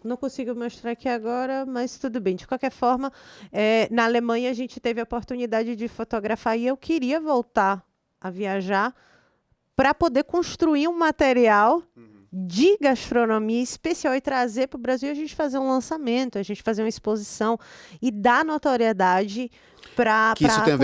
não consigo mostrar aqui agora, mas tudo bem. De qualquer forma, na Alemanha a gente teve a oportunidade de fotografar e eu queria voltar a viajar para poder construir um material de gastronomia especial e trazer para o Brasil, a gente fazer um lançamento, a gente fazer uma exposição e dar notoriedade para a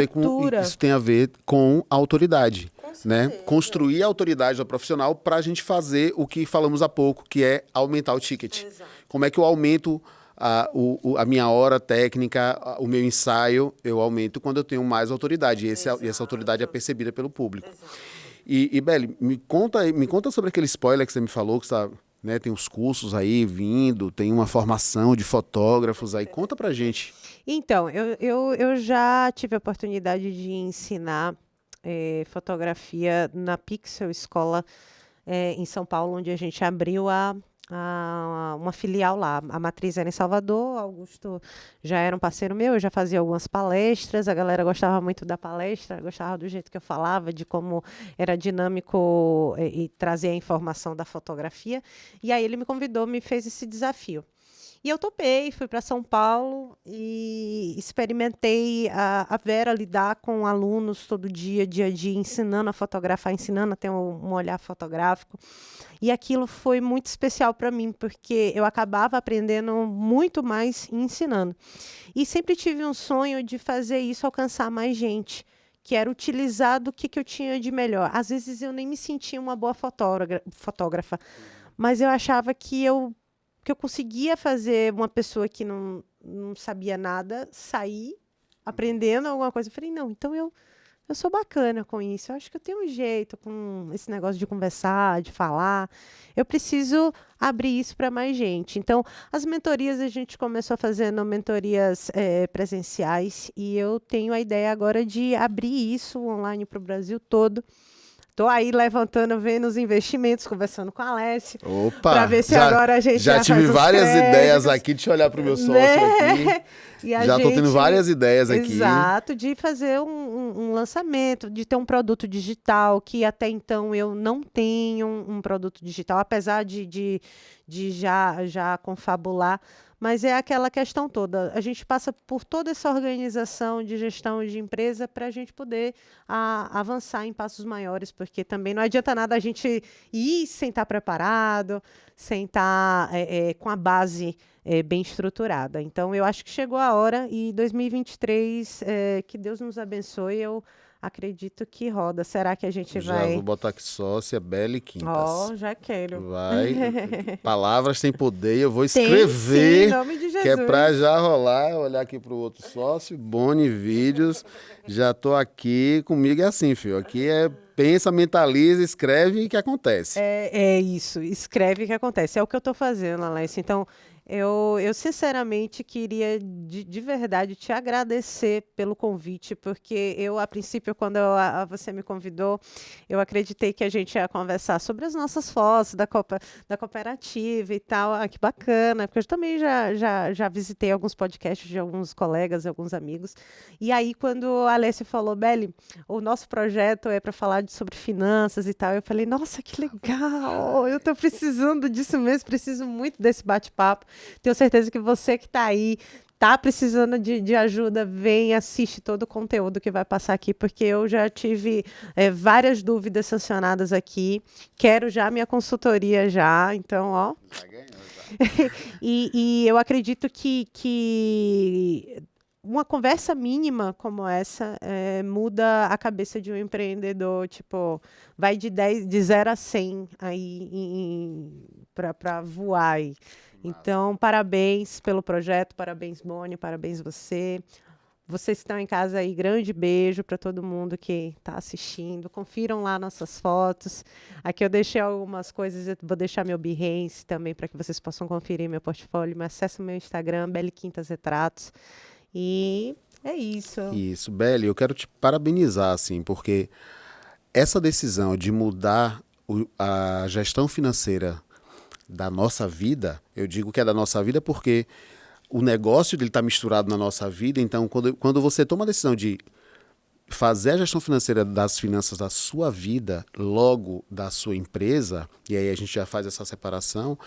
cultura. Isso tem a ver com a autoridade, né? Construir a autoridade da profissional para a gente fazer o que falamos há pouco, que é aumentar o ticket. Exato. Como é que eu aumento a minha hora técnica, o meu ensaio, eu aumento quando eu tenho mais autoridade. E essa autoridade é percebida pelo público. Exato. E Beli, me conta sobre aquele spoiler que você me falou, que você né, tem uns cursos aí vindo, tem uma formação de fotógrafos aí. Conta pra gente. Então, eu já tive a oportunidade de ensinar fotografia na Pixel Escola em São Paulo, onde a gente abriu uma filial lá. A matriz era em Salvador, Augusto já era um parceiro meu, eu já fazia algumas palestras, a galera gostava muito da palestra, gostava do jeito que eu falava, de como era dinâmico e trazia a informação da fotografia. E aí ele me convidou, me fez esse desafio. E eu topei, fui para São Paulo e experimentei a Vera lidar com alunos todo dia, dia a dia, ensinando a fotografar, ensinando a ter um olhar fotográfico. E aquilo foi muito especial para mim, porque eu acabava aprendendo muito mais ensinando. E sempre tive um sonho de fazer isso alcançar mais gente, que era utilizar do que eu tinha de melhor. Às vezes eu nem me sentia uma boa fotógrafa, mas eu achava que eu conseguia fazer uma pessoa que não sabia nada sair aprendendo alguma coisa. Eu falei, não, então eu sou bacana com isso. Eu acho que eu tenho um jeito com esse negócio de conversar, de falar. Eu preciso abrir isso para mais gente. Então, as mentorias a gente começou fazendo mentorias presenciais e eu tenho a ideia agora de abrir isso online para o Brasil todo. Estou aí levantando, vendo os investimentos, conversando com a Alessia. Opa! Para ver se agora a gente já tive várias ideias aqui, deixa eu olhar para o meu sócio aqui. Já estou tendo várias ideias aqui. Exato, de fazer um lançamento, de ter um produto digital, que até então eu não tenho um produto digital, apesar de já confabular. Mas é aquela questão toda. A gente passa por toda essa organização de gestão de empresa para a gente poder avançar em passos maiores, porque também não adianta nada a gente ir sem estar preparado, sem estar com a base bem estruturada. Então, eu acho que chegou a hora e 2023, que Deus nos abençoe, eu acredito que roda. Será que a gente vai... Já vou botar aqui sócia, Beli Quintas. Ó, já quero. Vai. Palavras têm poder, eu vou escrever. Sim, em nome de Jesus. Que é pra já rolar, olhar aqui pro outro sócio, Boni Vídeos. Já tô aqui, comigo é assim, filho. Aqui é pensa, mentaliza, escreve e que acontece. É isso, escreve e que acontece. É o que eu tô fazendo, Alessia. Então, eu sinceramente queria, de verdade, te agradecer pelo convite, porque eu, a princípio, quando você me convidou, eu acreditei que a gente ia conversar sobre as nossas fotos da cooperativa e tal. Ah, que bacana, porque eu também já visitei alguns podcasts de alguns colegas e alguns amigos. E aí, quando a Alessia falou, Beli, o nosso projeto é para falar sobre finanças e tal, eu falei, nossa, que legal, eu estou precisando disso mesmo, preciso muito desse bate-papo. Tenho certeza que você que está aí, está precisando de ajuda, vem, assiste todo o conteúdo que vai passar aqui, porque eu já tive várias dúvidas sancionadas aqui, quero já minha consultoria já, então, ó. Já ganhou, já. E eu acredito que uma conversa mínima como essa muda a cabeça de um empreendedor, tipo, vai de 0 a 100 aí para voar aí. Então, parabéns pelo projeto, parabéns, Boni, parabéns você. Vocês que estão em casa aí, grande beijo para todo mundo que está assistindo. Confiram lá nossas fotos. Aqui eu deixei algumas coisas, eu vou deixar meu Behance também para que vocês possam conferir meu portfólio. Mas acesse o meu Instagram, Beli Quintas Retratos. E é isso. Isso, Beli, eu quero te parabenizar, assim, porque essa decisão de mudar a gestão financeira da nossa vida, eu digo que é da nossa vida porque o negócio dele está misturado na nossa vida. Então, quando você toma a decisão de fazer a gestão financeira das finanças da sua vida, logo da sua empresa, e aí a gente já faz essa separação.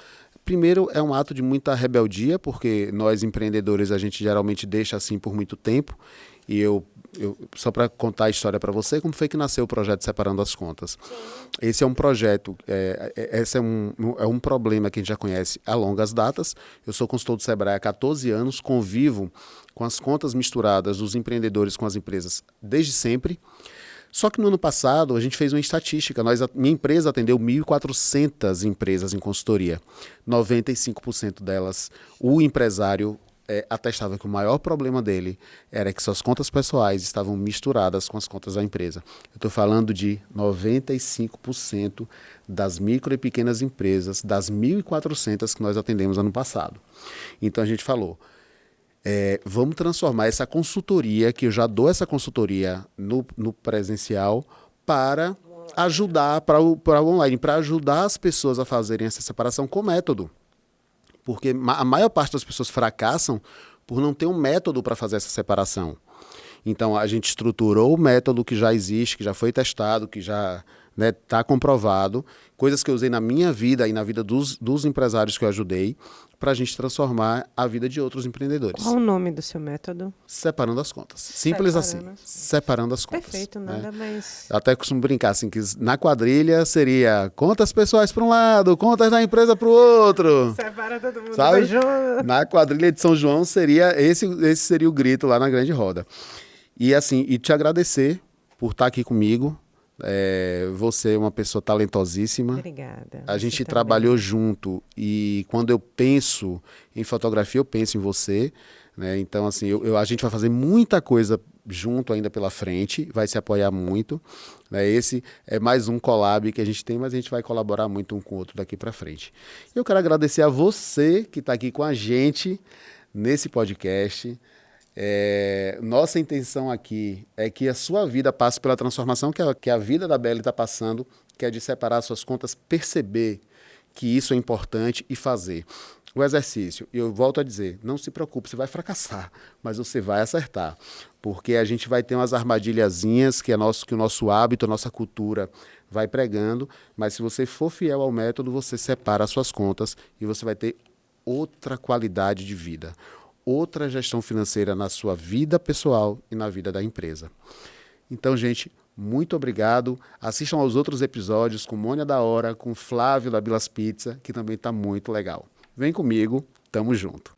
Primeiro, é um ato de muita rebeldia, porque nós empreendedores a gente geralmente deixa assim por muito tempo. E eu só para contar a história para você, como foi que nasceu o projeto Separando as Contas? Esse é um projeto, esse é um problema que a gente já conhece a longas datas. Eu sou consultor do Sebrae há 14 anos, convivo com as contas misturadas dos empreendedores com as empresas desde sempre. Só que no ano passado a gente fez uma estatística, minha empresa atendeu 1.400 empresas em consultoria, 95% delas, o empresário atestava que o maior problema dele era que suas contas pessoais estavam misturadas com as contas da empresa. Eu estou falando de 95% das micro e pequenas empresas, das 1.400 que nós atendemos ano passado. Então a gente falou, vamos transformar essa consultoria, que eu já dou essa consultoria no presencial, para ajudar, para o online, para ajudar as pessoas a fazerem essa separação com método. Porque a maior parte das pessoas fracassam por não ter um método para fazer essa separação. Então, a gente estruturou o método que já existe, que já foi testado, que já está comprovado, coisas que eu usei na minha vida e na vida dos empresários que eu ajudei, para a gente transformar a vida de outros empreendedores. Qual o nome do seu método? Separando as contas. Simples assim. Separando as contas. Perfeito, nada mais. Eu até costumo brincar assim, que na quadrilha seria contas pessoais para um lado, contas da empresa para o outro. Separa todo mundo. Sabe? Na quadrilha de São João seria esse seria o grito lá na grande roda. E assim, e te agradecer por estar aqui comigo. Você é uma pessoa talentosíssima. Obrigada. A gente trabalhou junto e quando eu penso em fotografia, eu penso em você, né? Então, assim, a gente vai fazer muita coisa junto ainda pela frente, vai se apoiar muito, né? Esse é mais um collab que a gente tem, mas a gente vai colaborar muito um com o outro daqui para frente. Eu quero agradecer a você que está aqui com a gente nesse podcast. Nossa intenção aqui é que a sua vida passe pela transformação que a vida da Belly está passando, que é de separar suas contas, perceber que isso é importante e fazer. O exercício, eu volto a dizer, não se preocupe, você vai fracassar, mas você vai acertar, porque a gente vai ter umas armadilhazinhas que o nosso hábito, a nossa cultura vai pregando, mas se você for fiel ao método, você separa as suas contas e você vai ter outra qualidade de vida. Outra gestão financeira na sua vida pessoal e na vida da empresa. Então, gente, muito obrigado. Assistam aos outros episódios com Mônia da Hora, com Flávio da Bilas Pizza, que também está muito legal. Vem comigo, tamo junto.